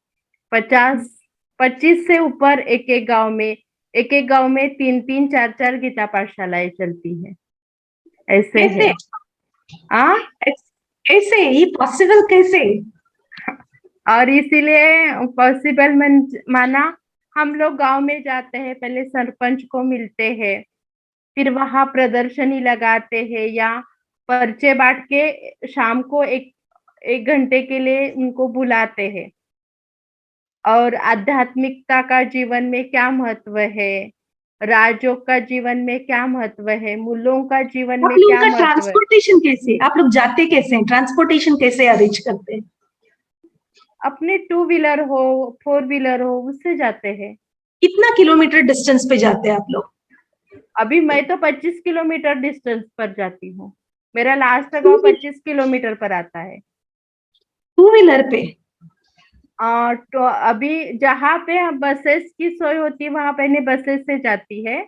50-25 से ऊपर एक एक गांव में 3-3 4-4 गीता पाठशालाएं चलती है। ऐसे है। कैसे ये पॉसिबल, कैसे? और इसीलिए पॉसिबल माना, हम लोग गांव में जाते हैं, पहले सरपंच को मिलते हैं, फिर वहां प्रदर्शनी लगाते हैं, या पर्चे बांट के शाम को एक घंटे के लिए उनको बुलाते हैं, और आध्यात्मिकता का जीवन में क्या महत्व है, राजयोग का जीवन में क्या महत्व है, मूल्यों का जीवन में क्या महत्व है। ट्रांसपोर्टेशन कैसे, आप लोग जाते कैसे हैं, ट्रांसपोर्टेशन कैसे अरेंज करते हैं? अपने 2 व्हीलर हो, 4 व्हीलर हो, उससे जाते हैं। कितना किलोमीटर डिस्टेंस पे जाते हैं आप लोग? अभी मैं तो 25 किलोमीटर डिस्टेंस पर जाती हूँ, मेरा लास्ट गाँव 25 किलोमीटर पर आता है। 2 व्हीलर पे? तो अभी जहाँ पे बसेस की सोई होती है, वहां पहले बसेस से जाती है,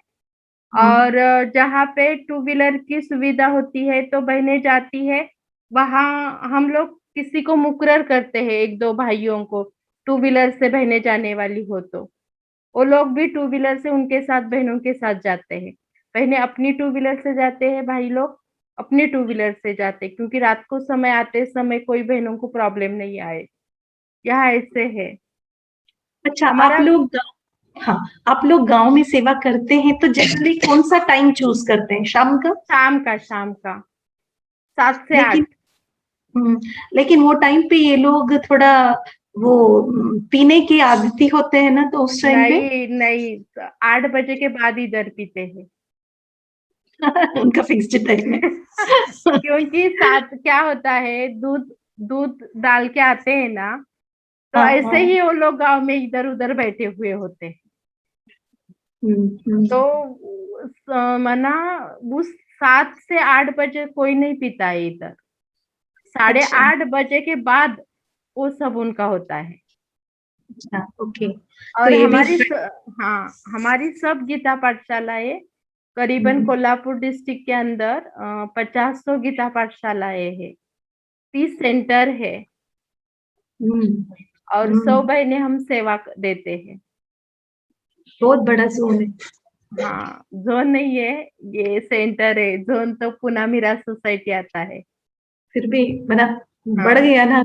और जहाँ पे 2 व्हीलर की सुविधा होती है तो बहनें जाती है। वहां हम लोग किसी को मुकर्रर करते हैं, 1-2 भाइयों को, 2 व्हीलर से बहनें जाने वाली हो तो वो लोग भी 2 व्हीलर से उनके साथ, बहनों के साथ जाते हैं। बहनें अपनी 2 व्हीलर से जाते हैं, भाई लोग अपने 2 व्हीलर से जाते, क्योंकि रात को समय आते समय कोई बहनों को प्रॉब्लम नहीं आए, यहाँ ऐसे है। अच्छा, आप लोग गांव में सेवा करते हैं तो जनरली कौन सा टाइम चूज करते हैं? शाम का 7 से 8। लेकिन वो टाइम पे ये लोग थोड़ा वो पीने के आदती होते हैं ना, तो उस टाइम पे नहीं 8 बजे के बाद इधर पीते हैं। उनका फिक्स्ड टाइम है। क्योंकि साथ क्या होता है, दूध दूध डाल के आते हैं ना, तो हाँ, ऐसे हाँ। ही वो लोग गांव में इधर उधर बैठे हुए होते हैं। तो मना उस 7 से 8 बजे कोई नहीं पीता है इधर। साढ़े अच्छा, आठ बजे के बाद वो सब उनका होता है। अच्छा, ओके। तो और ये भी हाँ, हमारी सब गीता पाठशालाएं करीबन हम्म, कोल्हापुर डिस्ट्रिक्ट के अंदर 50 गीता पाठशालाएं है, 30 सेंटर है, हम्म, और 100 हम्म, बहनें हम सेवा देते हैं। बहुत बड़ा जोन है। हाँ, जोन नहीं है, ये सेंटर है। जोन तो पुना मीरा सोसाइटी आता है। फिर भी बड़ा बढ़ हाँ, गया ना।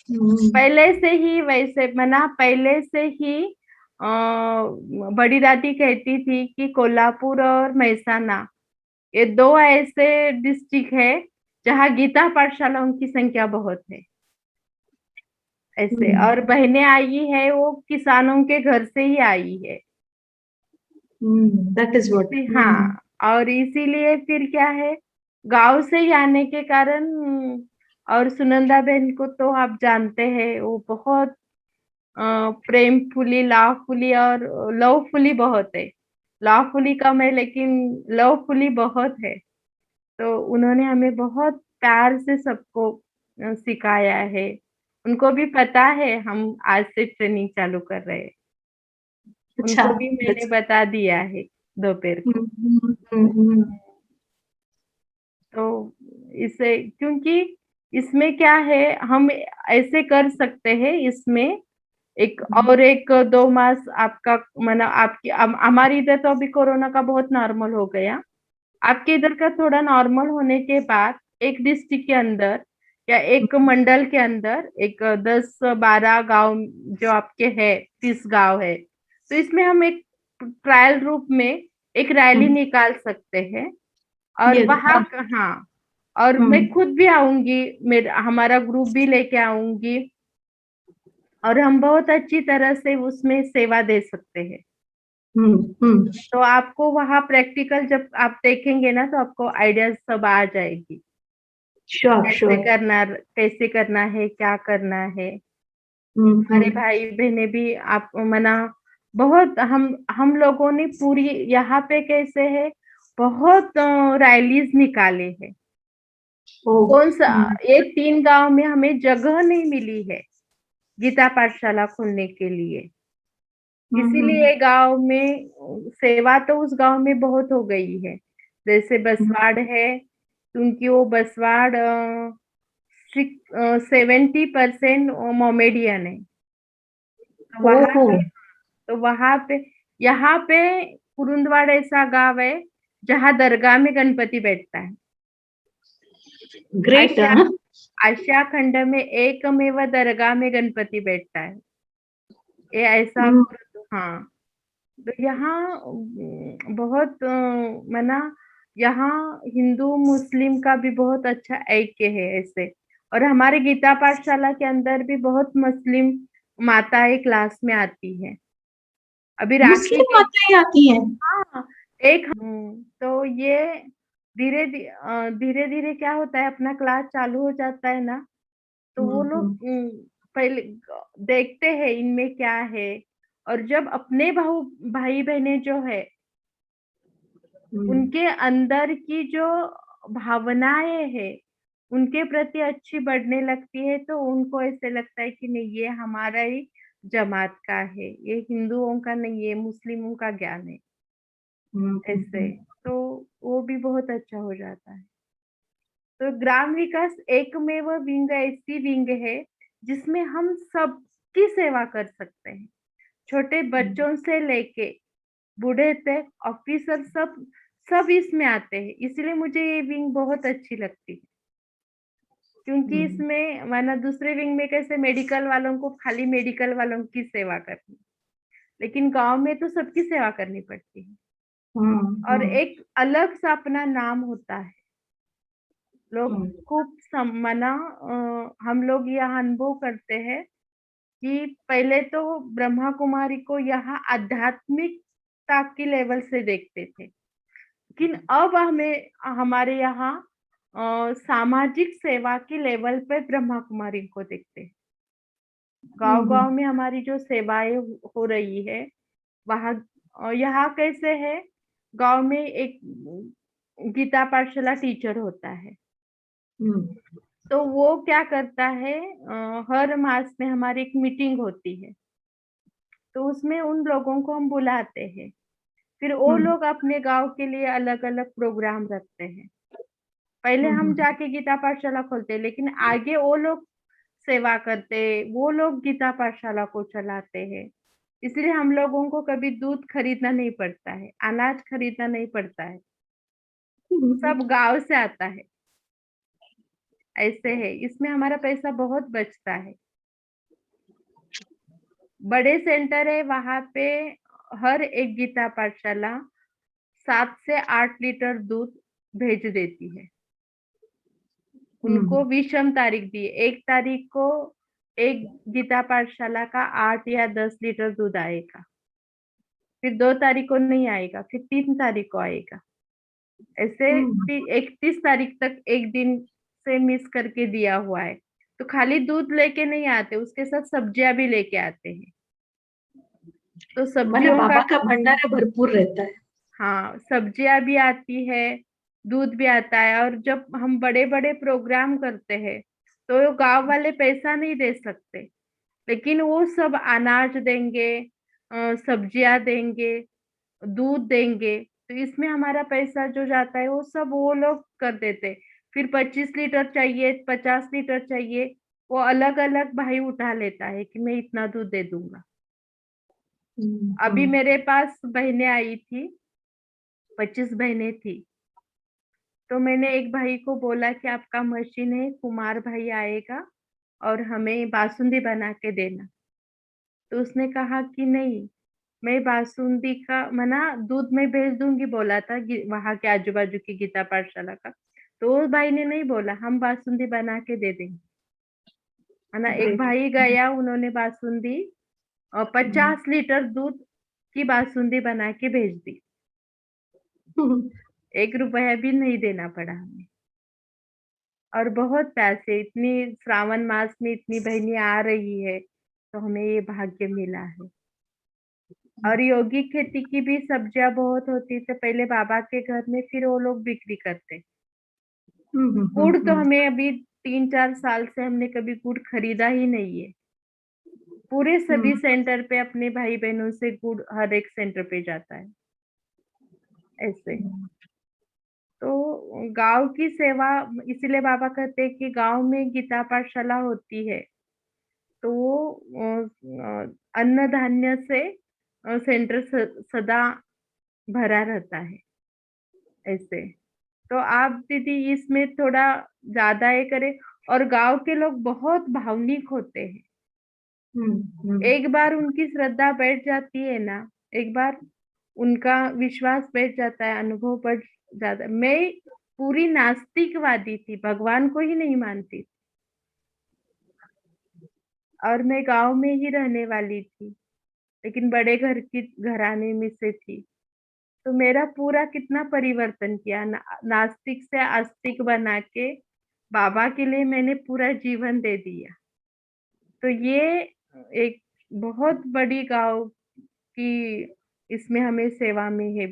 पहले से ही वैसे मना, पहले से ही बड़ी दादी कहती थी कि कोल्हापुर और मेहसाना ये दो ऐसे डिस्ट्रिक्ट है जहाँ गीता पाठशालाओं की संख्या बहुत है ऐसे। और बहनें आई है वो किसानों के घर से ही आई है। That is what. हाँ, और इसीलिए फिर क्या है, गांव से ही आने के कारण और सुनंदा बहन को तो आप जानते हैं, वो बहुत प्रेमफुली, लावफुली और लवफुली बहुत है। लावफुली कम है लेकिन लवफुली बहुत है। तो उन्होंने हमें बहुत प्यार से सबको सिखाया है। उनको भी पता है हम आज से ट्रेनिंग चालू कर रहे हैं। अच्छा। उनको भी मैंने बता दिया है दोपहर को। तो इसे, क्योंकि इसमें क्या है, हम ऐसे कर सकते हैं इसमें एक और एक 2 मास आपका माना आपकी हमारी इधर तो अभी कोरोना का बहुत नॉर्मल हो गया। आपके इधर का थोड़ा नॉर्मल होने के बाद एक डिस्ट्रिक्ट के अंदर या एक मंडल के अंदर एक 10-12 गांव जो आपके है, 30 गांव है, तो इसमें हम एक ट्रायल रूप में एक रैली निकाल सकते हैं। और ये वहां हाँ। हाँ, और मैं खुद भी आऊंगी, मेरा हमारा ग्रुप भी लेके आऊंगी, और हम बहुत अच्छी तरह से उसमें सेवा दे सकते हैं। तो आपको वहां प्रैक्टिकल जब आप देखेंगे ना, तो आपको आइडिया सब आ जाएगी, श्योर श्योर। कैसे करना है, क्या करना है। हमारे भाई बहने भी आप मना, बहुत हम लोगों ने पूरी यहाँ पे कैसे है, बहुत रैलीज निकाले हैं। कौन सा, ये 3 गांव में हमें जगह नहीं मिली है गीता पाठशाला खोलने के लिए, इसीलिए गांव में सेवा तो उस गांव में बहुत हो गई है। जैसे बसवाड़ है, क्योंकि वो बसवाड़ 70% मोमेडियन है। तो वहां ओहो, पे तो वहां पे यहाँ पे कुरुंदवाड़ ऐसा गांव है जहाँ दरगाह में गणपति बैठता है। ग्रेट। आशिया आशिया खंड में एकमेव दरगाह में गणपति बैठता है, ये ऐसा हाँ। तो यहाँ बहुत मना, यहाँ हिंदू मुस्लिम का भी बहुत अच्छा ऐक्य है ऐसे। और हमारे गीता पाठशाला के अंदर भी बहुत मुस्लिम माताएं क्लास में आती है। अभी राखी मुस्लिम के माताएं आती हैं। हाँ, एक तो ये धीरे धीरे क्या होता है, अपना क्लास चालू हो जाता है ना, तो वो लोग पहले देखते हैं इनमें क्या है। और जब अपने भाई बहनें जो है, उनके अंदर की जो भावनाएं है उनके प्रति अच्छी बढ़ने लगती है, तो उनको ऐसे लगता है कि नहीं, ये हमारा ही जमात का है, ये हिंदुओं का नहीं, ये मुस्लिमों का ज्ञान है ऐसे। तो वो भी बहुत अच्छा हो जाता है। तो ग्राम विकास एकमेव विंग ऐसी विंग है जिसमें हम सबकी सेवा कर सकते हैं, छोटे बच्चों से लेके बूढ़े तक, ऑफिसर, सब इसमें आते हैं। इसलिए मुझे ये विंग बहुत अच्छी लगती है, क्योंकि इसमें माना दूसरे विंग में कैसे मेडिकल वालों को खाली मेडिकल वालों की सेवा करनी, लेकिन गांव में तो सबकी सेवा करनी पड़ती है। और एक अलग सा अपना नाम होता है। लोग खूब मना, हम लोग यह अनुभव करते हैं कि पहले तो ब्रह्मा कुमारी को यहाँ आध्यात्मिकता की लेवल से देखते थे, लेकिन अब हमें हमारे यहाँ सामाजिक सेवा के लेवल पे ब्रह्मा कुमारी को देखते हैं। गांव-गांव में हमारी जो सेवाएं हो रही है वहाँ यहाँ कैसे है, गांव में एक गीता पाठशाला टीचर होता है। तो वो क्या करता है, हर मास में हमारी एक मीटिंग होती है, तो उसमें उन लोगों को हम बुलाते हैं। फिर वो लोग अपने गांव के लिए अलग अलग प्रोग्राम रखते हैं। पहले हम जाके गीता पाठशाला खोलते, लेकिन आगे वो लोग सेवा करते, वो लोग गीता पाठशाला को चलाते हैं। इसलिए हम लोगों को कभी दूध खरीदना नहीं पड़ता है, अनाज खरीदना नहीं पड़ता है, सब गांव से आता है। ऐसे है, इसमें हमारा पैसा बहुत बचता है। बड़े सेंटर है, वहां पे हर एक गीता पाठशाला 7 से 8 लीटर दूध भेज देती है। उनको विषम तारीख दी, 1 तारीख को एक गीता पाठशाला का 8 या 10 लीटर दूध आएगा, फिर 2 तारीख को नहीं आएगा, फिर 3 तारीख को आएगा। ऐसे 31 तारीख तक एक दिन से मिस करके दिया हुआ है। तो खाली दूध लेके नहीं आते, उसके साथ सब्जियां भी लेके आते हैं। तो मैंने सब्जियों बाबा का भंडारा भरपूर रहता है। हाँ, सब्जियां भी आती है, दूध भी आता है। और जब हम बड़े बड़े प्रोग्राम करते हैं तो गांव वाले पैसा नहीं दे सकते, लेकिन वो सब अनाज देंगे, सब्जियां देंगे, दूध देंगे। तो इसमें हमारा पैसा जो जाता है वो सब वो लोग कर देते। फिर 25 लीटर चाहिए, 50 लीटर चाहिए, वो अलग अलग भाई उठा लेता है कि मैं इतना दूध दे दूंगा। अभी मेरे पास बहनें आई थी, 25 बहनें थी। तो मैंने एक भाई को बोला कि आपका मशीन है, कुमार भाई आएगा और हमें बासुंदी बना के देना। तो उसने कहा कि नहीं, मैं बासुंदी का मना दूध में भेज दूंगी बोला था वहां के आजू बाजू की गीता पाठशाला का। तो उस भाई ने नहीं बोला, हम बासुंदी बना के दे देंगे। है ना, एक भाई गया, उन्होंने बासुंदी 50 लीटर दूध की बासुंदी बना के भेज दी। 1 रुपया भी नहीं देना पड़ा हमें। और बहुत पैसे, इतनी श्रावण मास में इतनी बहनें आ रही है, तो हमें ये भाग्य मिला है। और योगिक खेती की भी सब्जियां बहुत होती थी पहले बाबा के घर में, फिर वो लोग बिक्री करते। गुड़ तो हमें अभी 3-4 साल से हमने कभी गुड़ खरीदा ही नहीं है। पूरे सभी सेंटर पे अपने भाई बहनों से गुड़ हर एक सेंटर पे जाता है। ऐसे तो गांव की सेवा, इसीलिए बाबा कहते हैं कि गांव में गीता पाठशाला होती है तो वो अन्न धान्य से सेंटर सदा भरा रहता है। ऐसे तो आप दीदी इसमें थोड़ा ज्यादा ये करें। और गांव के लोग बहुत भावनिक होते हैं। एक बार उनकी श्रद्धा बैठ जाती है ना, एक बार उनका विश्वास बैठ जाता है, अनुभव बढ़ जाता है। मैं पूरी नास्तिकवादी थी, भगवान को ही नहीं मानती थी, और मैं गांव में ही रहने वाली थी, लेकिन बड़े घर की घराने में से थी। तो मेरा पूरा कितना परिवर्तन किया, नास्तिक से आस्तिक बना के बाबा के लिए मैंने पूरा जीवन दे दिया। तो ये एक बहुत बड़ी गांव की इसमें हमें सेवा में है,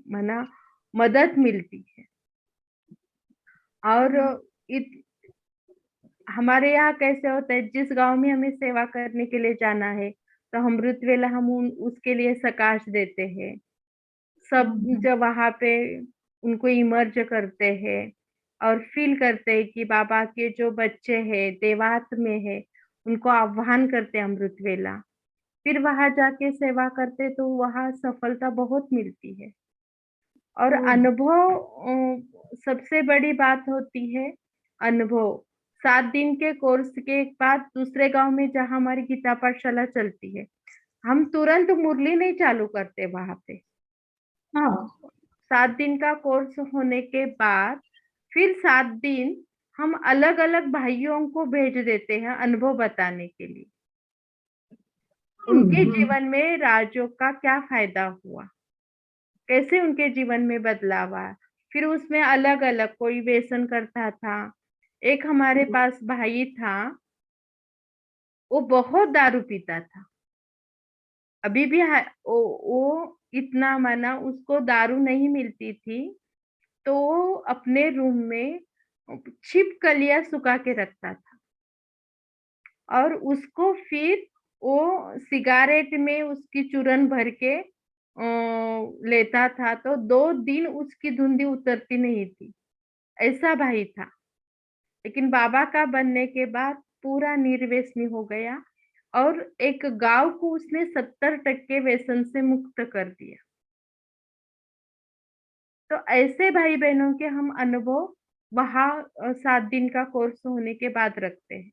मना मदद मिलती है। और हमारे यहाँ कैसे होता है, जिस गांव में हमें सेवा करने के लिए जाना है तो अमृत वेला हम उसके लिए सकाश देते हैं। सब जब वहां पे उनको इमर्ज करते हैं और फील करते हैं कि बाबा के जो बच्चे हैं देवात में है, उनको आह्वान करते हैं अमृत वेला। फिर वहां जाके सेवा करते तो वहां सफलता बहुत मिलती है। और अनुभव सबसे बड़ी बात होती है, अनुभव 7 दिन के कोर्स के बाद दूसरे गांव में जहां हमारी गीता पाठशाला चलती है, हम तुरंत मुरली नहीं चालू करते वहां पे। 7 दिन का कोर्स होने के बाद फिर 7 दिन हम अलग अलग भाइयों को भेज देते हैं अनुभव बताने के लिए, उनके जीवन में राजयोग का क्या फायदा हुआ। कैसे उनके जीवन में बदलाव आया। फिर उसमें अलग अलग कोई व्यसन करता था। एक हमारे पास भाई था, वो बहुत दारू पीता था। अभी भी वो इतना माना, उसको दारू नहीं मिलती थी तो वो अपने रूम में छिपकलियां सुखा के रखता था, और उसको फिर वो सिगारेट में उसकी चूरन भर के लेता था, तो 2 दिन उसकी धुंधी उतरती नहीं थी। ऐसा भाई था। लेकिन बाबा का बनने के बाद पूरा निर्व्यसनी हो गया, और एक गांव को उसने 70% व्यसन से मुक्त कर दिया। तो ऐसे भाई बहनों के हम अनुभव वहाँ 7 दिन का कोर्स होने के बाद रखते हैं।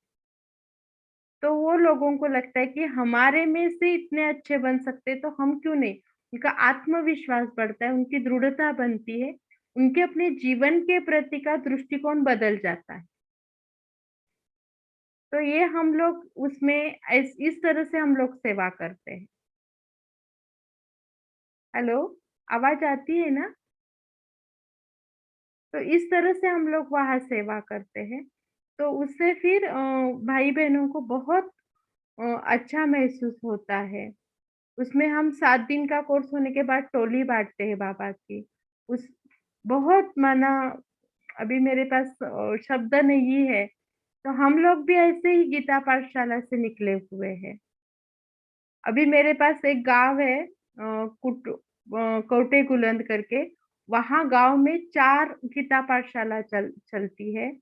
तो वो लोगों को लगता है कि हमारे में से इतने अच्छे बन सकते, तो हम क्यों नहीं। उनका आत्मविश्वास बढ़ता है, उनकी दृढ़ता बनती है, उनके अपने जीवन के प्रति का दृष्टिकोण बदल जाता है। तो ये हम लोग उसमें इस तरह से हम लोग सेवा करते हैं। हेलो, आवाज आती है ना? तो इस तरह से हम लोग वहाँ सेवा करते हैं। तो उससे फिर भाई बहनों को बहुत अच्छा महसूस होता है। उसमें हम 7 दिन का कोर्स होने के बाद टोली बाँटते हैं बाबा की। उस बहुत माना, अभी मेरे पास शब्द नहीं है। तो हम लोग भी ऐसे ही गीता पाठशाला से निकले हुए हैं। अभी मेरे पास एक गाँव है, कोटे गुलंद करके, वहाँ गाँव में 4 गीता पाठशाला चलती है।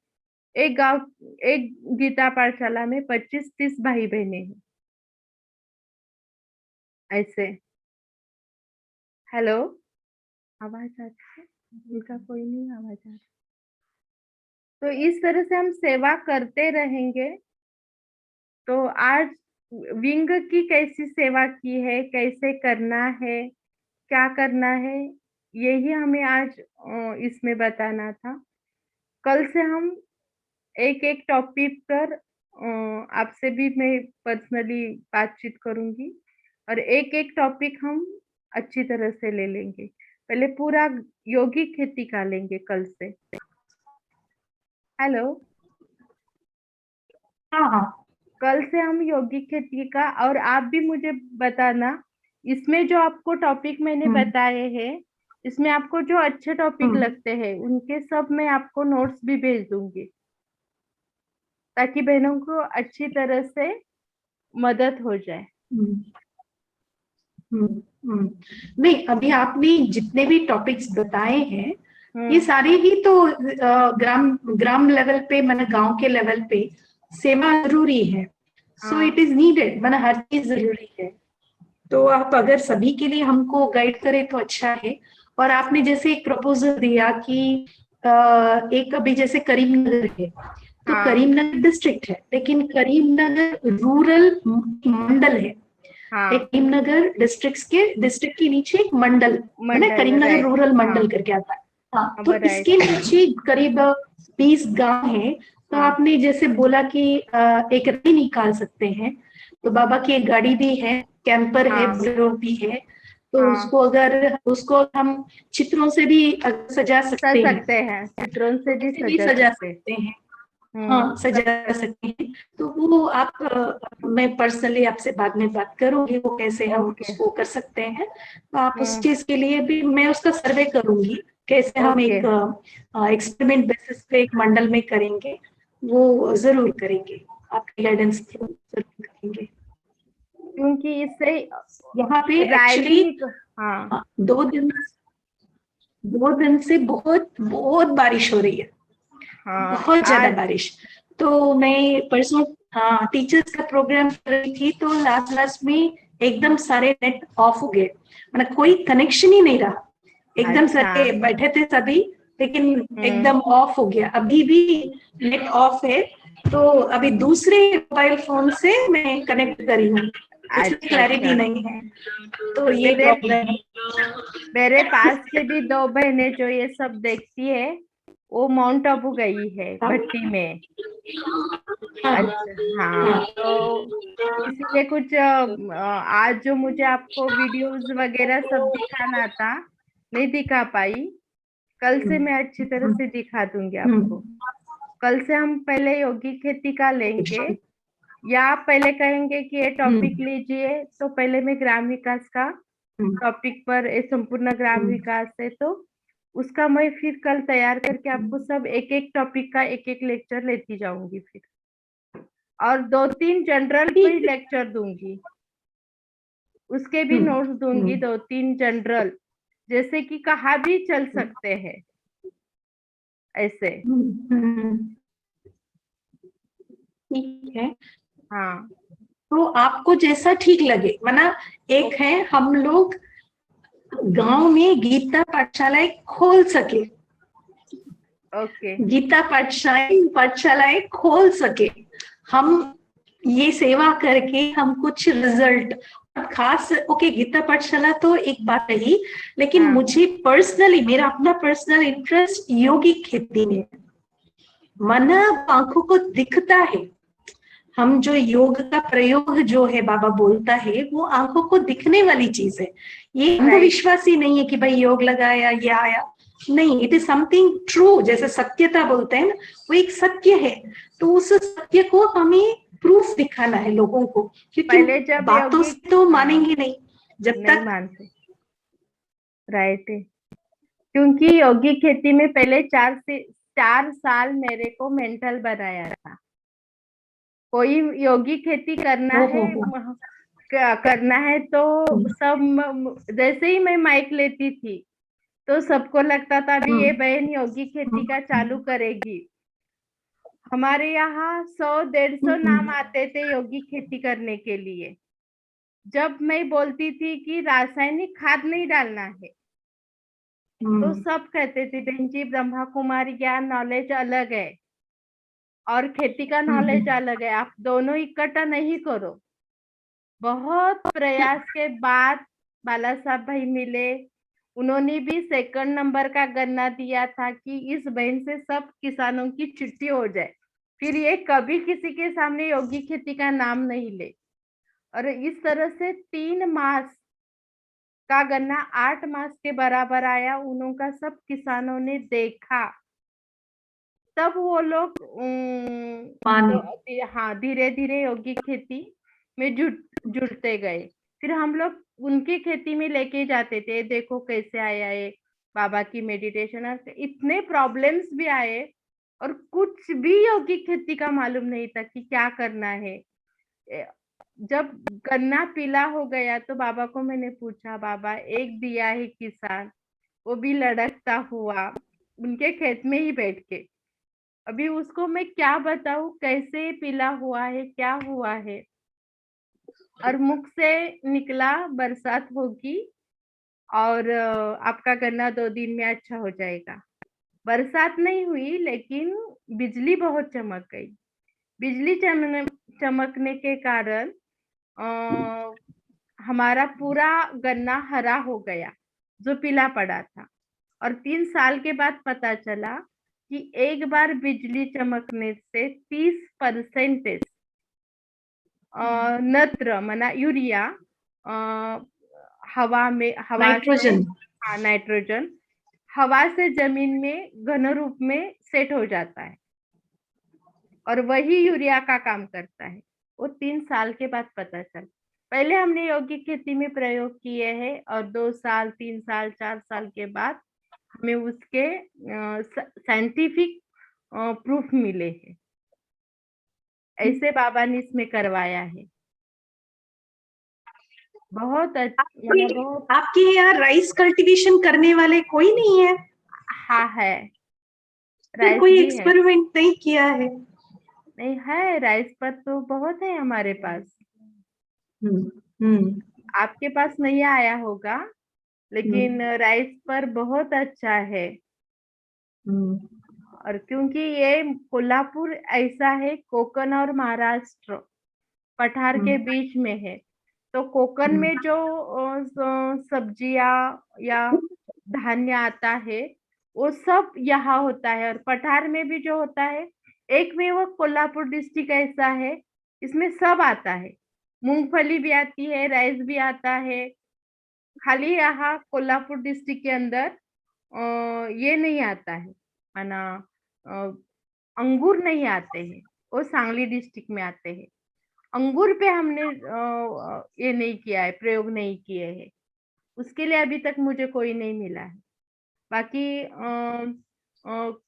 एक गीता पाठशाला में 25-30 भाई-बहनें हैं, ऐसे। हेलो, आवाज़ आती है? उनका कोई नहीं आवाज़ आ रही। तो इस तरह से हम सेवा करते रहेंगे। तो आज विंग की कैसी सेवा की है, कैसे करना है, क्या करना है, यही हमें आज इसमें बताना था। कल से हम एक-एक टॉपिक पर आपसे भी मैं पर्सनली बातचीत करूँगी, और एक-एक टॉपिक हम अच्छी तरह से ले लेंगे। पहले पूरा यौगिक खेती का लेंगे कल से। हेलो, हाँ हाँ। कल से हम यौगिक खेती का, और आप भी मुझे बताना, इसमें जो आपको टॉपिक मैंने बताए हैं, इसमें आपको जो अच्छे टॉपिक लगते हैं, उनके सब मैं आपको नोट्स भी भेज दूँगी, ताकि बहनों को अच्छी तरह से मदद हो जाए। हम्म, हम्म। नहीं, अभी आपने जितने भी टॉपिक्स बताए हैं, ये सारे ही तो ग्राम ग्राम लेवल पे, माने गांव के लेवल पे सेवा जरूरी है। सो इट इज नीडेड, माने हर चीज जरूरी है। तो आप अगर सभी के लिए हमको गाइड करें तो अच्छा है। और आपने जैसे एक प्रपोजल दिया कि एक अभी जैसे करीमनगर है, तो हाँ, करीमनगर डिस्ट्रिक्ट है, लेकिन करीमनगर रूरल मंडल है। हाँ, एक करीमनगर डिस्ट्रिक्ट के नीचे एक मंडल, है ना, मंडल, करीमनगर राइट। रूरल हाँ, मंडल करके आता है। हाँ, तो राइट। इसके नीचे करीब 20 गांव है। तो हाँ, आपने जैसे बोला कि एक रैली निकाल सकते हैं, तो बाबा की एक गाड़ी भी है, कैंपर है, हाँ, बोलेरो भी है। तो हाँ, उसको हम चित्रों से भी सजा सज सकते हैं, सकते हैं, चित्रों से भी ऐसे भी सजा सजा सकते हैं। सकते हैं। हाँ, सजा सकते हैं। तो वो आप मैं पर्सनली आपसे बाद में बात करूंगी, वो कैसे हम ओके, उसको कर सकते हैं। तो आप उस चीज के लिए भी मैं उसका सर्वे करूंगी, कैसे हम ओके। एक एक्सपेरिमेंट बेसिस पे एक मंडल में करेंगे, वो जरूर करेंगे, आपकी गाइडेंस थ्रू जरूर करेंगे। क्योंकि इससे यहाँ पे एक्चुअली रैली, हाँ, 2 दिन से बहुत बहुत बारिश हो रही है, हाँ, बहुत ज्यादा आज, बारिश। तो मैं परसों, हाँ, टीचर्स का प्रोग्राम कर रही थी, तो लास्ट लास्ट में एकदम सारे नेट ऑफ हो गए, मतलब कोई कनेक्शन ही नहीं रहा। एकदम अच्छा, सारे बैठे थे सभी, लेकिन हम्म, एकदम ऑफ हो गया। अभी भी नेट ऑफ है। तो अभी दूसरे मोबाइल फोन से मैं कनेक्ट करी हूँ, उसमें अच्छा, क्लैरिटी अच्छा। नहीं है, तो ये मेरे प्रॉब्लम है। मेरे पास से भी 2 बहनें जो ये सब देखती है, वो माउंट आबू गई है भट्टी में। हाँ अच्छा, हाँ, हाँ तो इसीलिए कुछ आज जो मुझे आपको वीडियोस वगैरह सब दिखाना था, नहीं दिखा पाई। कल से मैं अच्छी तरह से दिखा दूंगी आपको। कल से हम पहले योगिक खेती का लेंगे, या आप पहले कहेंगे कि ये टॉपिक लीजिए, तो पहले मैं ग्राम विकास का टॉपिक पर, ये संपूर्ण ग्राम विकास है, तो उसका मैं फिर कल तैयार करके आपको सब एक एक टॉपिक का एक एक लेक्चर लेती जाऊंगी फिर, और 2-3 जनरल भी लेक्चर दूंगी, उसके भी नोट्स दूंगी, 2-3 जनरल, जैसे कि कहाँ भी चल सकते हैं ऐसे। ठीक है, हाँ तो आपको जैसा ठीक लगे, माना एक है हम लोग गांव में गीता पाठशालाएं खोल सके, ओके, गीता पाठशालाएं खोल सके, हम ये सेवा करके हम कुछ रिजल्ट खास, ओके गीता पाठशाला तो एक बात रही, लेकिन हाँ। मुझे पर्सनली, मेरा अपना पर्सनल इंटरेस्ट योगिक खेती में है। मन आंखों को दिखता है, हम जो योग का प्रयोग जो है बाबा बोलता है वो आंखों को दिखने वाली चीज है। ये अंधविश्वास ही नहीं है कि भाई योग लगाया ये आया, नहीं, इट इज समथिंग ट्रू। जैसे सत्यता बोलते हैं ना, वो एक सत्य है, तो उस सत्य को हमें प्रूफ दिखाना है लोगों को, क्योंकि पहले जब बातों से तो मानेंगे नहीं जब नहीं तक। मानते, राइट है, क्योंकि योगिक खेती में पहले 4 साल मेरे को मेंटल बनाया था। कोई योगिक खेती करना है तो सब, जैसे ही मैं माइक लेती थी तो सबको लगता था अभी ये बहन योगिक खेती का चालू करेगी। हमारे यहाँ 100-150 नाम आते थे योगिक खेती करने के लिए। जब मैं बोलती थी कि रासायनिक खाद नहीं डालना है, तो सब कहते थे बहन जी ब्रह्मा कुमारी ज्ञान नॉलेज अलग है और खेती का नॉलेज अलग है, आप दोनों इकट्ठा नहीं करो। बहुत प्रयास के बाद बाला साहब भाई मिले, उन्होंने भी 2nd नंबर का गन्ना दिया था कि इस बहन से सब किसानों की छुट्टी हो जाए, फिर ये कभी किसी के सामने योगिक खेती का नाम नहीं ले। और इस तरह से 3 मास का गन्ना 8 मास के बराबर आया, उनका सब किसानों ने देखा, तब वो लोग हाँ धीरे धीरे योगिक खेती में जुड़ते गए। फिर हम लोग उनकी खेती में लेके जाते थे, देखो कैसे आया है बाबा की मेडिटेशन। और इतने प्रॉब्लम्स भी आए और कुछ भी योगिक खेती का मालूम नहीं था कि क्या करना है। जब गन्ना पीला हो गया तो बाबा को मैंने पूछा, बाबा एक दिया है किसान, वो भी लड़कता हुआ उनके खेत में ही बैठ के, अभी उसको मैं क्या बताऊं कैसे पीला हुआ है, क्या हुआ है। और मुख से निकला बरसात होगी और आपका गन्ना 2 दिन में अच्छा हो जाएगा। बरसात नहीं हुई लेकिन बिजली बहुत चमक गई। बिजली चमकने के कारण हमारा पूरा गन्ना हरा हो गया जो पीला पड़ा था। और 3 साल के बाद पता चला कि एक बार बिजली चमकने से 30% नत्र मना यूरिया हवा नाइट्रोजन, हाँ नाइट्रोजन हवा से जमीन में घन रूप में सेट हो जाता है और वही यूरिया का काम करता है। वो 3 साल के बाद पता चला। पहले हमने यौगिक खेती में प्रयोग किए हैं और 2 साल 3 साल 4 साल के बाद हमें उसके साइंटिफिक प्रूफ मिले हैं। ऐसे बाबा ने इसमें करवाया है। बहुत अच्छा। आपके यहाँ राइस कल्टीवेशन करने वाले कोई नहीं है? हाँ है, फिर कोई एक्सपेरिमेंट नहीं किया है? नहीं है, राइस पर तो बहुत है हमारे पास। आपके पास नहीं आया होगा लेकिन राइस पर बहुत अच्छा है। और क्योंकि ये कोल्हापुर ऐसा है, कोकण और महाराष्ट्र पठार के बीच में है, तो कोकण में जो सब्जियां या धान्य आता है वो सब यहाँ होता है, और पठार में भी जो होता है, एक में वो कोल्हापुर डिस्ट्रिक्ट ऐसा है, इसमें सब आता है। मूंगफली भी आती है, राइस भी आता है, खाली यहाँ कोल्हापुर डिस्ट्रिक्ट के अंदर ये नहीं आता है, माना अंगूर नहीं आते हैं, वो सांगली डिस्ट्रिक्ट में आते हैं। अंगूर पे हमने ये नहीं किया है, प्रयोग नहीं किए हैं। उसके लिए अभी तक मुझे कोई नहीं मिला है। बाकी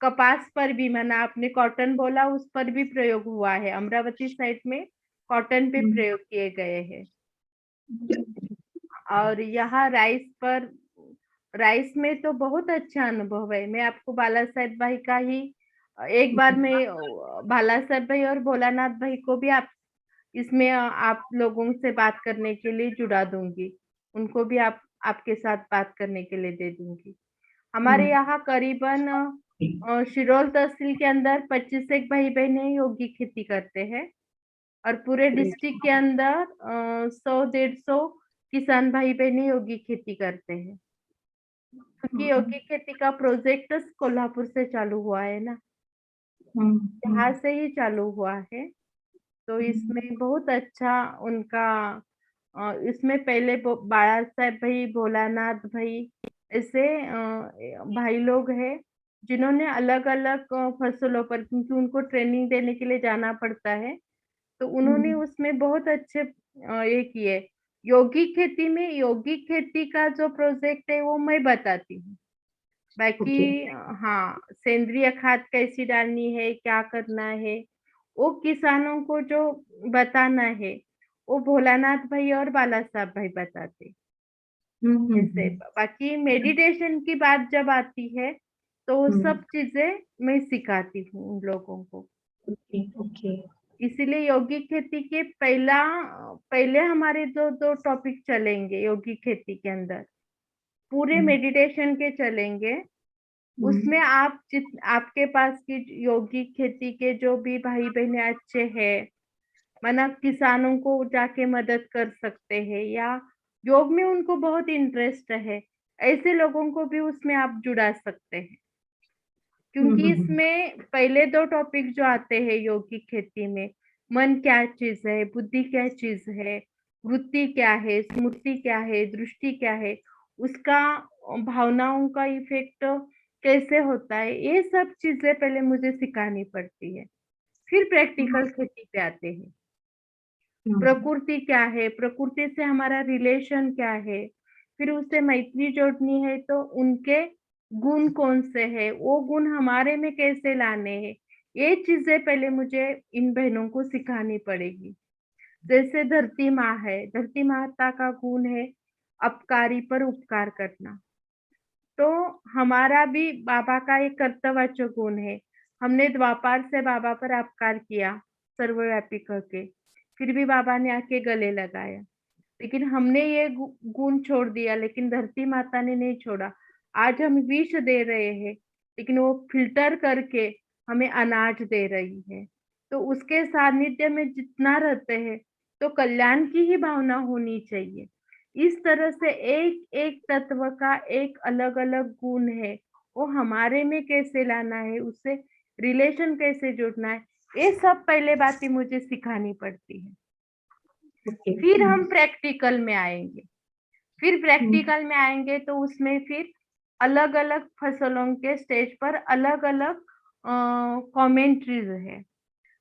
कपास पर भी, माना आपने कॉटन बोला, उस पर भी प्रयोग हुआ है। अमरावती साइड में कॉटन पे प्रयोग किए गए हैं। और यहाँ राइस में तो बहुत अच्छा अनुभव है। मैं आपको बाला साहेब भाई का ही एक बार मैं बाला साहेब भाई और भोलानाथ भाई को भी आप इसमें आप लोगों से बात करने के लिए जुड़ा दूंगी। उनको भी आपके साथ बात करने के लिए दे दूंगी। हमारे यहाँ करीबन शिरोल तहसील के अंदर 25 एक भाई बहन योगी खेती करते हैं और पूरे डिस्ट्रिक्ट के अंदर 100-150 किसान भाई बहन योगी खेती करते हैं। क्योंकि योगी खेती का प्रोजेक्ट कोल्हापुर से चालू हुआ है ना, यहाँ से ही चालू हुआ है। तो इसमें बहुत अच्छा उनका इसमें पहले बाला साहेब भाई, भोलानाथ भाई, ऐसे भाई लोग हैं जिन्होंने अलग अलग फसलों पर, क्योंकि उनको ट्रेनिंग देने के लिए जाना पड़ता है, तो उन्होंने उसमें बहुत अच्छे ये किए। यौगिक खेती का जो प्रोजेक्ट है वो मैं बताती हूँ। बाकी हाँ, सेंद्रीय खाद कैसी डालनी है, क्या करना है, वो किसानों को जो बताना है, वो भोलानाथ भाई और बाला साहब भाई बताते। ऐसे बाकी मेडिटेशन की बात जब आती है तो वो सब चीजें मैं सिखाती हूँ उन लोगों को। इसीलिए यौगिक खेती के पहले हमारे दो टॉपिक चलेंगे यौगिक खेती के अंदर, पूरे मेडिटेशन के चलेंगे। उसमें आपके पास की यौगिक खेती के जो भी भाई बहने अच्छे हैं, माना किसानों को जाके मदद कर सकते हैं या योग में उनको बहुत इंटरेस्ट है, ऐसे लोगों को भी उसमें आप जुड़ा सकते हैं। क्योंकि इसमें पहले 2 टॉपिक जो आते हैं यौगिक खेती में, मन क्या चीज है, बुद्धि क्या चीज है, वृत्ति क्या है, स्मृति क्या है, दृष्टि क्या है, उसका भावनाओं का इफेक्ट कैसे होता है, ये सब चीजें पहले मुझे सिखानी पड़ती है। फिर प्रैक्टिकल खेती पे आते हैं। प्रकृति क्या है, प्रकृति से हमारा रिलेशन क्या है, फिर उससे मैत्री जोड़नी है तो उनके गुण कौन से हैं, वो गुण हमारे में कैसे लाने हैं, ये चीजें पहले मुझे इन बहनों को सिखानी पड़ेगी। जैसे धरती माँ है, धरती माता का गुण है अपकारी पर उपकार करना, तो हमारा भी बाबा का एक कर्तव्य गुण है। हमने द्वापार से बाबा पर अपकार किया सर्वव्यापी करके, फिर भी बाबा ने आके गले लगाया, लेकिन हमने ये गुण छोड़ दिया, लेकिन धरती माता ने नहीं छोड़ा। आज हम विष दे रहे हैं, लेकिन वो फिल्टर करके हमें अनाज दे रही है। तो उसके सानिध्य में जितना रहते हैं तो कल्याण की ही भावना होनी चाहिए। इस तरह से एक एक तत्व का एक अलग अलग गुण है, वो हमारे में कैसे लाना है, उससे रिलेशन कैसे जोड़ना है, ये सब पहले बातें मुझे सिखानी पड़ती है। फिर हम प्रैक्टिकल में आएंगे। तो उसमें फिर अलग अलग फसलों के स्टेज पर अलग अलग कमेंट्रीज है।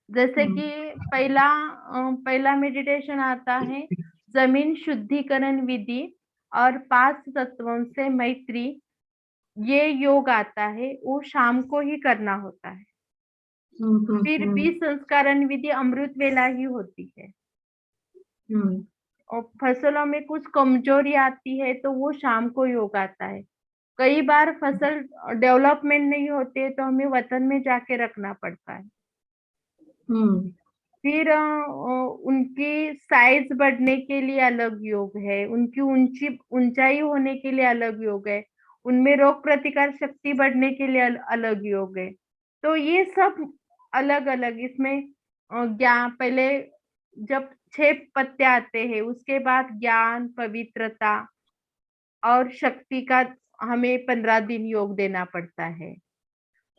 जैसे कि पहला मेडिटेशन आता है जमीन शुद्धिकरण विधि और 5 तत्वों से मैत्री, ये योग आता है, वो शाम को ही करना होता है। फिर 20 संस्करण विधि अमृत वेला ही होती है। और फसलों में कुछ कमजोरी आती है तो वो शाम को योग आता है। कई बार फसल डेवलपमेंट नहीं होती है तो हमें वतन में जाके रखना पड़ता है। फिर उनकी साइज बढ़ने के लिए अलग योग है, उनकी ऊंचाई होने के लिए अलग योग है, उनमें रोग प्रतिकार शक्ति बढ़ने के लिए अलग योग है। तो ये सब अलग अलग इसमें ज्ञान, पहले जब 6 पत्ते आते हैं उसके बाद ज्ञान, पवित्रता और शक्ति का हमें 15 दिन योग देना पड़ता है।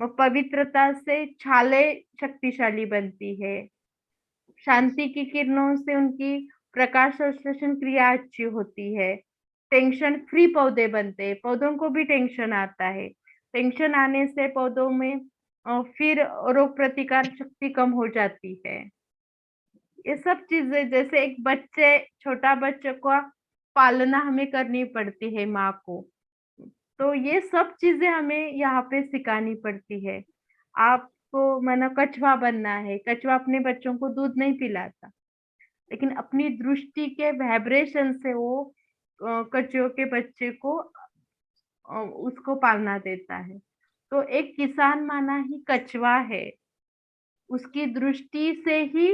और पवित्रता से छाले शक्तिशाली बनती है, शांति की किरणों से उनकी प्रकाश संश्लेषण क्रिया अच्छी होती है, टेंशन फ्री पौधे बनते हैं। पौधों को भी टेंशन आता है, टेंशन आने से पौधों में फिर रोग प्रतिकार शक्ति कम हो जाती है। ये सब चीजें, जैसे एक बच्चे, छोटा बच्चे को पालना हमें करनी पड़ती है माँ को, तो ये सब चीजें हमें यहाँ पे सिखानी पड़ती है। आपको मानो कछुआ बनना है, कछुआ अपने बच्चों को दूध नहीं पिलाता, लेकिन अपनी दृष्टि के वाइब्रेशन से वो कछुओं के बच्चे को उसको पालना देता है। तो एक किसान माना ही कछुआ है, उसकी दृष्टि से ही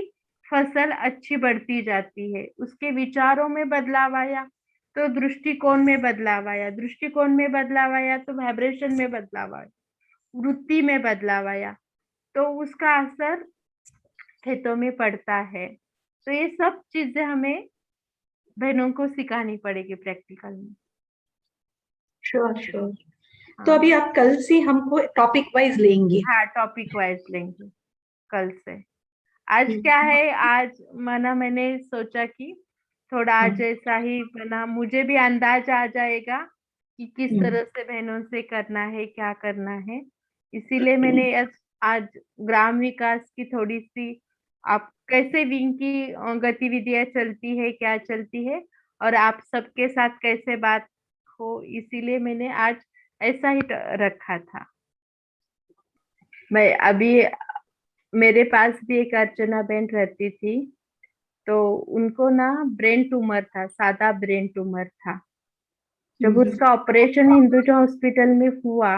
फसल अच्छी बढ़ती जाती है। उसके विचारों में बदलाव आया तो दृष्टिकोण में बदलाव आया, दृष्टिकोण में बदलाव आया तो वाइब्रेशन में बदलाव आया, वृत्ति में बदलाव आया, तो उसका असर खेतों में पड़ता है। तो ये सब चीजें हमें बहनों को सिखानी पड़ेगी प्रैक्टिकल में। Sure sure. तो अभी आप कल से हमको टॉपिक वाइज लेंगे? हाँ, टॉपिक वाइज लेंगे कल से। आज क्या है, आज मैंने सोचा कि थोड़ा आज ऐसा ही बना, मुझे भी अंदाज आ जाएगा कि किस तरह से बहनों से करना है, क्या करना है। इसीलिए मैंने आज ग्राम विकास की थोड़ी सी, आप कैसे विंग की गतिविधियां चलती है, क्या चलती है, और आप सबके साथ कैसे बात हो, इसीलिए मैंने आज ऐसा ही रखा था। मैं अभी, मेरे पास भी एक अर्चना बहन रहती थी, तो उनको ना ब्रेन ट्यूमर था, सादा ब्रेन ट्यूमर था। जब उसका ऑपरेशन हिंदुजा हॉस्पिटल में हुआ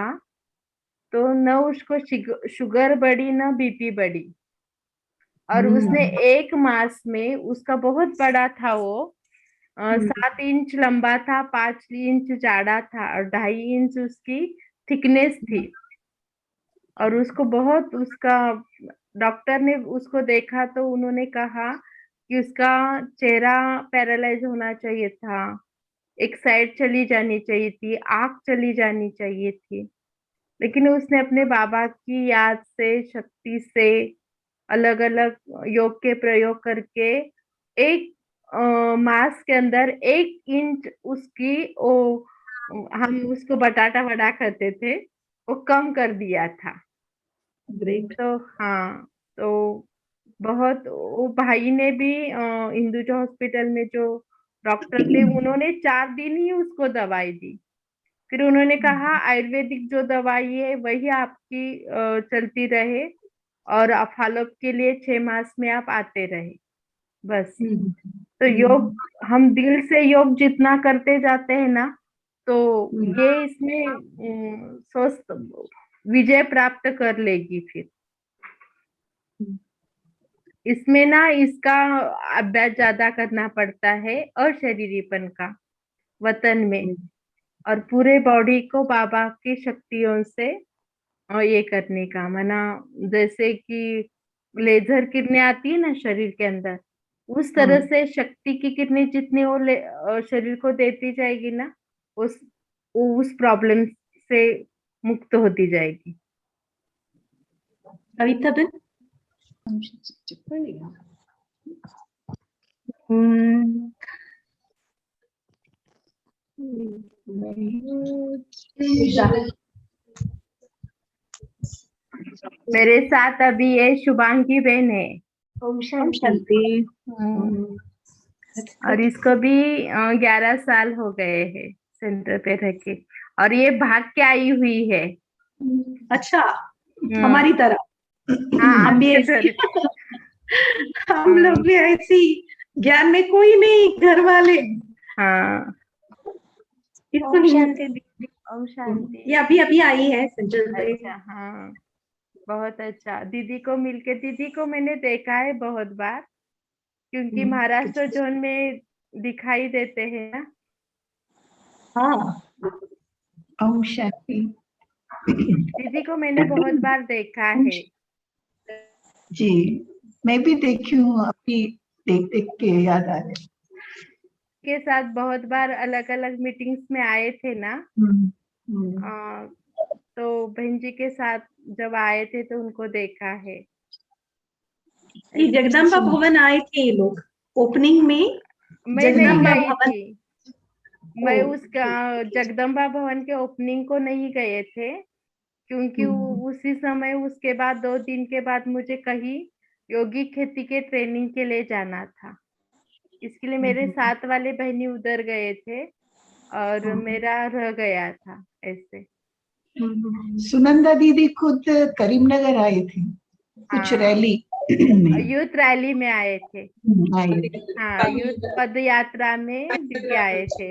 तो न उसको शुगर बढ़ी न बीपी बढ़ी, और उसने 1 मास में, उसका बहुत बड़ा था वो, 7 इंच लंबा था, 5 इंच चौड़ा था और 2.5 इंच उसकी थिकनेस थी। और उसको बहुत, उसका डॉक्टर ने उसको देखा तो उन्होंने कहा कि उसका चेहरा पैरालाइज होना चाहिए था, एक साइड चली जानी चाहिए थी, आंख चली जानी चाहिए थी। लेकिन उसने अपने बाबा की याद से, शक्ति से, अलग अलग योग के प्रयोग करके 1 मास के अंदर 1 इंच उसकी, हम उसको बटाटा वड़ा कहते थे, वो कम कर दिया था। ग्रेट। तो हाँ, तो बहुत, वो भाई ने भी हिंदुजा हॉस्पिटल में जो डॉक्टर थे, उन्होंने 4 दिन ही उसको दवाई दी। फिर उन्होंने कहा आयुर्वेदिक जो दवाई है वही आपकी चलती रहे, और फॉलोअप के लिए 6 मास में आप आते रहे, बस। तो योग, हम दिल से योग जितना करते जाते हैं ना, तो ये इसमें स्वस्थ विजय प्राप्त कर लेगी। फिर इसमें ना, इसका अभ्यास ज्यादा करना पड़ता है, और शरीरीपन का वतन में, और पूरे बॉडी को बाबा की शक्तियों से और ये करने का मना, जैसे कि लेजर किरणें आती है ना शरीर के अंदर, उस तरह से शक्ति की किरणें जितनी वो शरीर को देती जाएगी ना, उस प्रॉब्लम से मुक्त होती जाएगी। कविता बहन? मेरे साथ अभी ये शुभांगी बहन है। ओम शांति। और इसको भी 11 साल हो गए हैं सेंटर पे रह के, और ये भाग के आई हुई है। अच्छा, हमारी तरह। हाँ, हम भी ऐसे, हम लोग भी ऐसी, ज्ञान में कोई नहीं, घर वाले। हाँ, ओम शांति। ओम शांति। ये अभी अभी आई है सेंटर पे। अच्छा, हाँ, बहुत अच्छा। दीदी को मिलके, दीदी को मैंने देखा है बहुत बार, क्योंकि महाराष्ट्र जोन में दिखाई देते हैं ना। हाँ, ओम शांति। दीदी को मैंने बहुत बार देखा है। जी, मैं भी देखी हूँ, अभी देख देख के याद आ रहा है। के साथ बहुत बार अलग अलग मीटिंग्स में आए थे ना, तो बहन जी के साथ जब आए थे तो उनको देखा है। ये जगदम्बा भवन आए थे ये लोग ओपनिंग में। मैं नहीं जगदम्बा गई भवन। थी। मैं ओ, उसका जगदम्बा भवन के ओपनिंग को नहीं गए थे, क्योंकि उसी समय उसके बाद 2 दिन के बाद मुझे कहीं योगिक खेती के ट्रेनिंग के लिए जाना था। इसके लिए मेरे साथ वाले बहनी उधर गए थे और मेरा रह गया था ऐसे। सुनंदा दीदी खुद करीमनगर आई थी कुछ हाँ, रैली में। यूथ रैली में आए थे। आई हाँ, यूथ पद यात्रा में दीदी आए थे।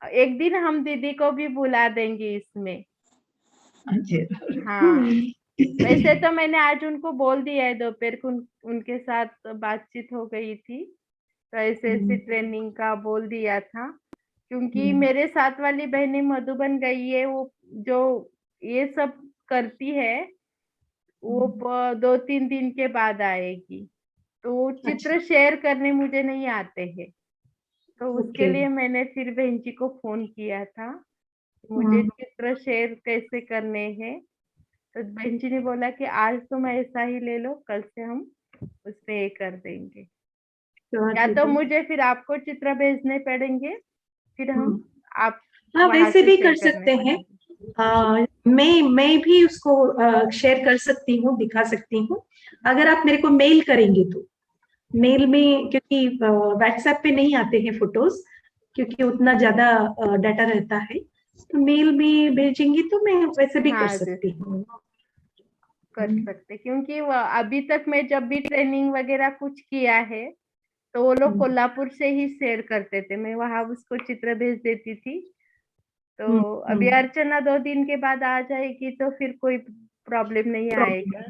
एक दिन हम दीदी को भी बुला देंगे इसमें। अच्छा। हाँ, वैसे तो मैंने आज उनको बोल दिया है, दोपहर को उनके साथ बातचीत हो गई थी, तो ऐसे ऐसे ट्रेनिंग का बोल दिया था। क्योंकि मेरे साथ वाली बहनें मधुबन गई है, वो जो ये सब करती है वो 2-3 दिन के बाद आएगी, तो वो चित्र शेयर करने मुझे नहीं आते हैं, तो उसके ओके। लिए मैंने फिर बहन जी को फोन किया था, मुझे चित्र शेयर कैसे करने हैं। तो बहन जी ने बोला कि आज तुम ऐसा ही ले लो, कल से हम उसमें ये कर देंगे, या तो मुझे फिर आपको चित्र भेजने पड़ेंगे, फिर हम आप हाँ, वहां वैसे से भी शेयर कर करने सकते हैं। पड़ेंगे। मैं भी उसको शेयर कर सकती हूँ, दिखा सकती हूँ, अगर आप मेरे को मेल करेंगे तो। मेल में, क्योंकि व्हाट्सएप पे नहीं आते हैं फोटोज, क्योंकि उतना ज्यादा डाटा रहता है, तो मेल में भेजेंगी तो मैं वैसे भी कर हाँ जी, सकती हूँ। कर सकते, क्योंकि अभी तक मैं जब भी ट्रेनिंग वगैरह कुछ किया है तो वो लोग कोल्हापुर से ही शेयर करते थे, मैं वहां उसको चित्र भेज देती थी। तो अभी अर्चना 2 दिन के बाद आ जाएगी तो फिर कोई प्रॉब्लम नहीं आएगा।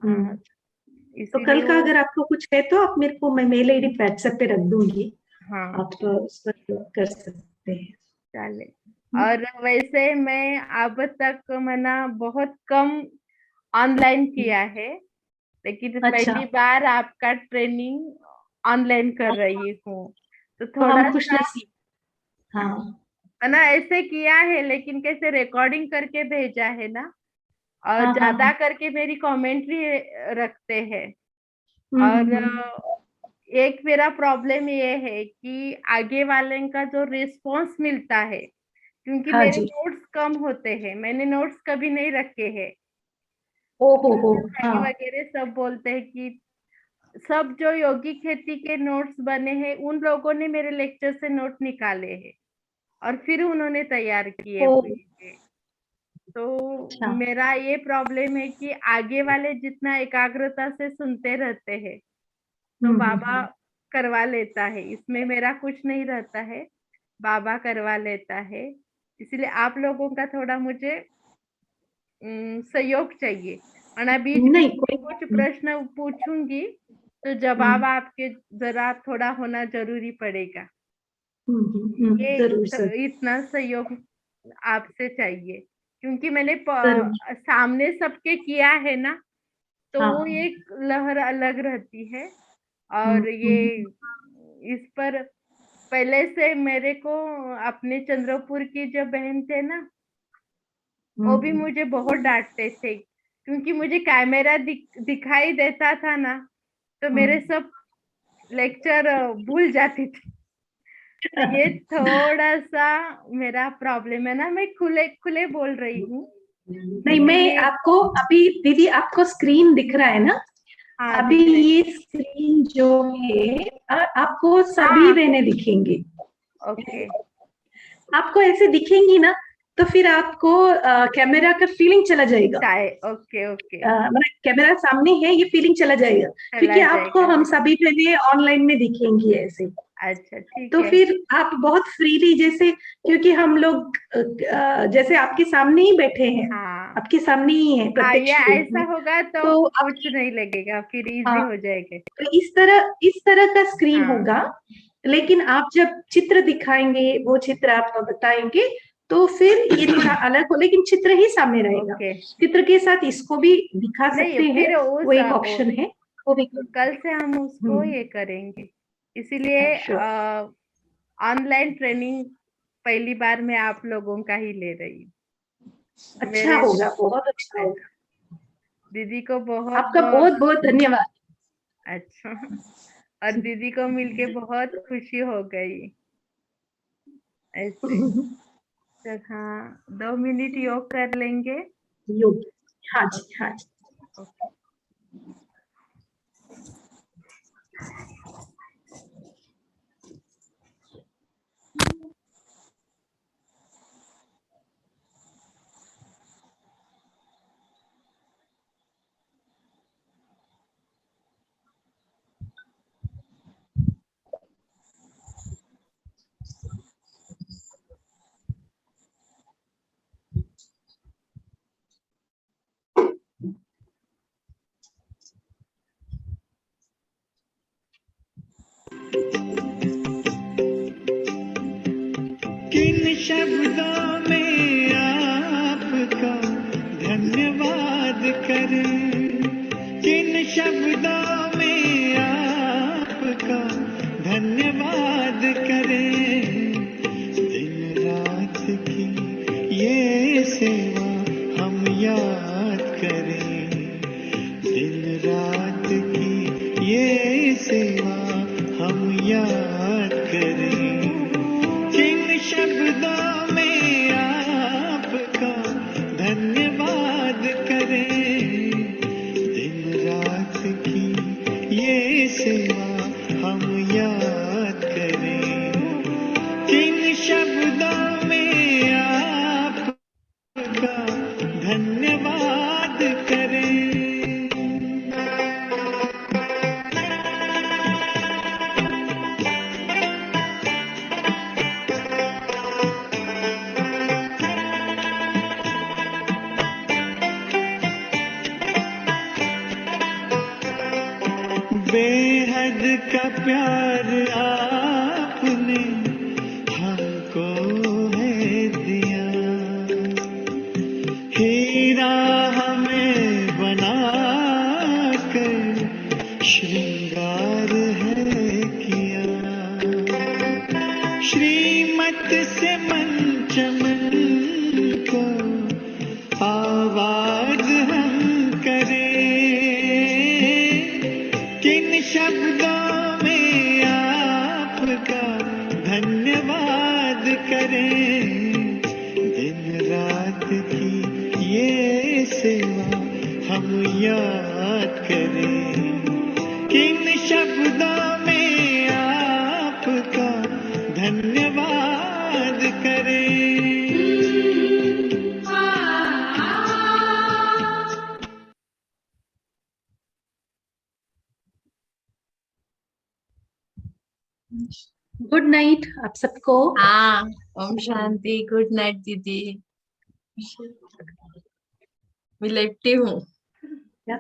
हाँ, तो कल इसीलिए का वो, अगर आपको कुछ है तो आप मेरे को, मैं मेल आईडी व्हाट्सएप पे रख दूंगी, हाँ आप उस पर कर सकते हैं। चले। और वैसे मैं अब तक मना बहुत कम ऑनलाइन किया है, लेकिन अच्छा, पहली बार आपका ट्रेनिंग ऑनलाइन कर रही हूँ, तो तो हम थोड़ा खुश सा नसीब। हाँ। मना ऐसे किया है, लेकिन कैसे रिकॉर्डिंग करके भेजा है ना, और हाँ, हाँ, ज्यादा हाँ। करके मेरी कमेंट्री रखते हैं। और हम्म। एक मेरा प्रॉब्लम ये है कि आगे वाले का जो रिस्पॉन्स मिलता है, क्योंकि हाँ मेरे जी। नोट्स कम होते हैं, मैंने नोट्स कभी नहीं रखे हैं। ओ हो, भाई हाँ। वगैरह सब बोलते हैं कि सब जो योगी खेती के नोट्स बने हैं उन लोगों ने मेरे लेक्चर से नोट निकाले हैं और फिर उन्होंने तैयार किए ओ, हुए हैं। तो अच्छा। मेरा ये प्रॉब्लम है कि आगे वाले जितना एकाग्रता से सुनते रहते हैं तो बाबा हम्म। करवा लेता है, इसमें मेरा कुछ नहीं रहता है, बाबा करवा लेता है। इसलिए आप लोगों का थोड़ा मुझे सहयोग चाहिए, वरना बीच बीच नहीं, में कोई बात कुछ नहीं। प्रश्न पूछूंगी तो जवाब आपके जरा थोड़ा होना जरूरी पड़ेगा। जरूर सर। इतना सहयोग आपसे चाहिए, क्योंकि मैंने जरूर। सामने सबके किया है ना, तो वो हाँ। एक लहर अलग रहती है। हम्म, और ये इस पर पहले से मेरे को अपने चंद्रपुर की जो बहन थे ना, वो भी हम्म। मुझे बहुत डांटते थे, क्योंकि मुझे कैमरा दिखाई देता था ना, तो मेरे हम्म। सब लेक्चर भूल जाती थी। तो ये थोड़ा सा मेरा प्रॉब्लम है ना, मैं खुले खुले बोल रही हूँ, नहीं, मैं इसीलिए। आपको अभी, दीदी आपको स्क्रीन दिख रहा है ना? हाँ, अभी दिख रहे। ये स्क्रीन जो है, आपको सभी हाँ, बहनें दिखेंगी। ओके। आपको ऐसे दिखेंगी ना, तो फिर आपको कैमरा का फीलिंग चला जाएगा। चाय, ओके ओके, मतलब कैमरा सामने है, ये फीलिंग चला जाएगा, क्योंकि चला आपको जाएगा। हम सभी बहनें ऑनलाइन में दिखेंगी ऐसे। अच्छा, ठीक तो है। फिर आप बहुत फ्रीली, जैसे, क्योंकि हम लोग जैसे आपके सामने ही बैठे हैं, हाँ आपके सामने ही है हाँ, ये प्रत्यक्ष रूप ऐसा में, होगा तो तो आप, कुछ नहीं लगेगा, फिर इजी हाँ, हो जाएगा। तो इस तरह का स्क्रीन हाँ, होगा। लेकिन आप जब चित्र दिखाएंगे, वो चित्र आप बताएंगे, तो फिर ये थोड़ा अलग हो, लेकिन चित्र ही सामने रहेगा। ओके। चित्र के साथ इसको भी दिखा नहीं, सकते हैं, फिर वो एक ऑप्शन है, वो भी। कल से हम उसको ये करेंगे, इसीलिए श्योर। ऑनलाइन ट्रेनिंग पहली बार मैं आप लोगों का ही ले रही हूँ। अच्छा मेरे होगा, बहुत अच्छा होगा। दीदी को बहुत आपका बहुत बहुत धन्यवाद। अच्छा, और दीदी को मिलके बहुत खुशी हो गई। ऐसे। तो हाँ, 2 मिनट योग कर लेंगे। योग, हाँ जी, हाँ जी। ओके। किन शब्दों में आपका धन्यवाद करें, किन शब्दों में आपका धन्यवाद करें। दिन रात की ये सेवा हम याद करें, दिन रात की ये सेवा हम याद करें। किन शब्दों में आपका धन्यवाद करें, दिन रात की ये सेवा हम याद करें। किन शब्दों में आपका धन्यवाद करें। बेहद का प्यार आपने हमको है दिया, हीरा हमें बना कर श्रृंगार है किया। श्रीमत से मन चमन को आवाज हम करें, किन शब्दों में आपका धन्यवाद करें। दिन रात की ये सेवा हम याद करें, किन शब्दों में आपका धन्यवाद करें। गुड नाइट आप सबको। हाँ, ओम शांति। गुड नाइट दीदी। मैं लेटती हूँ। Yeah.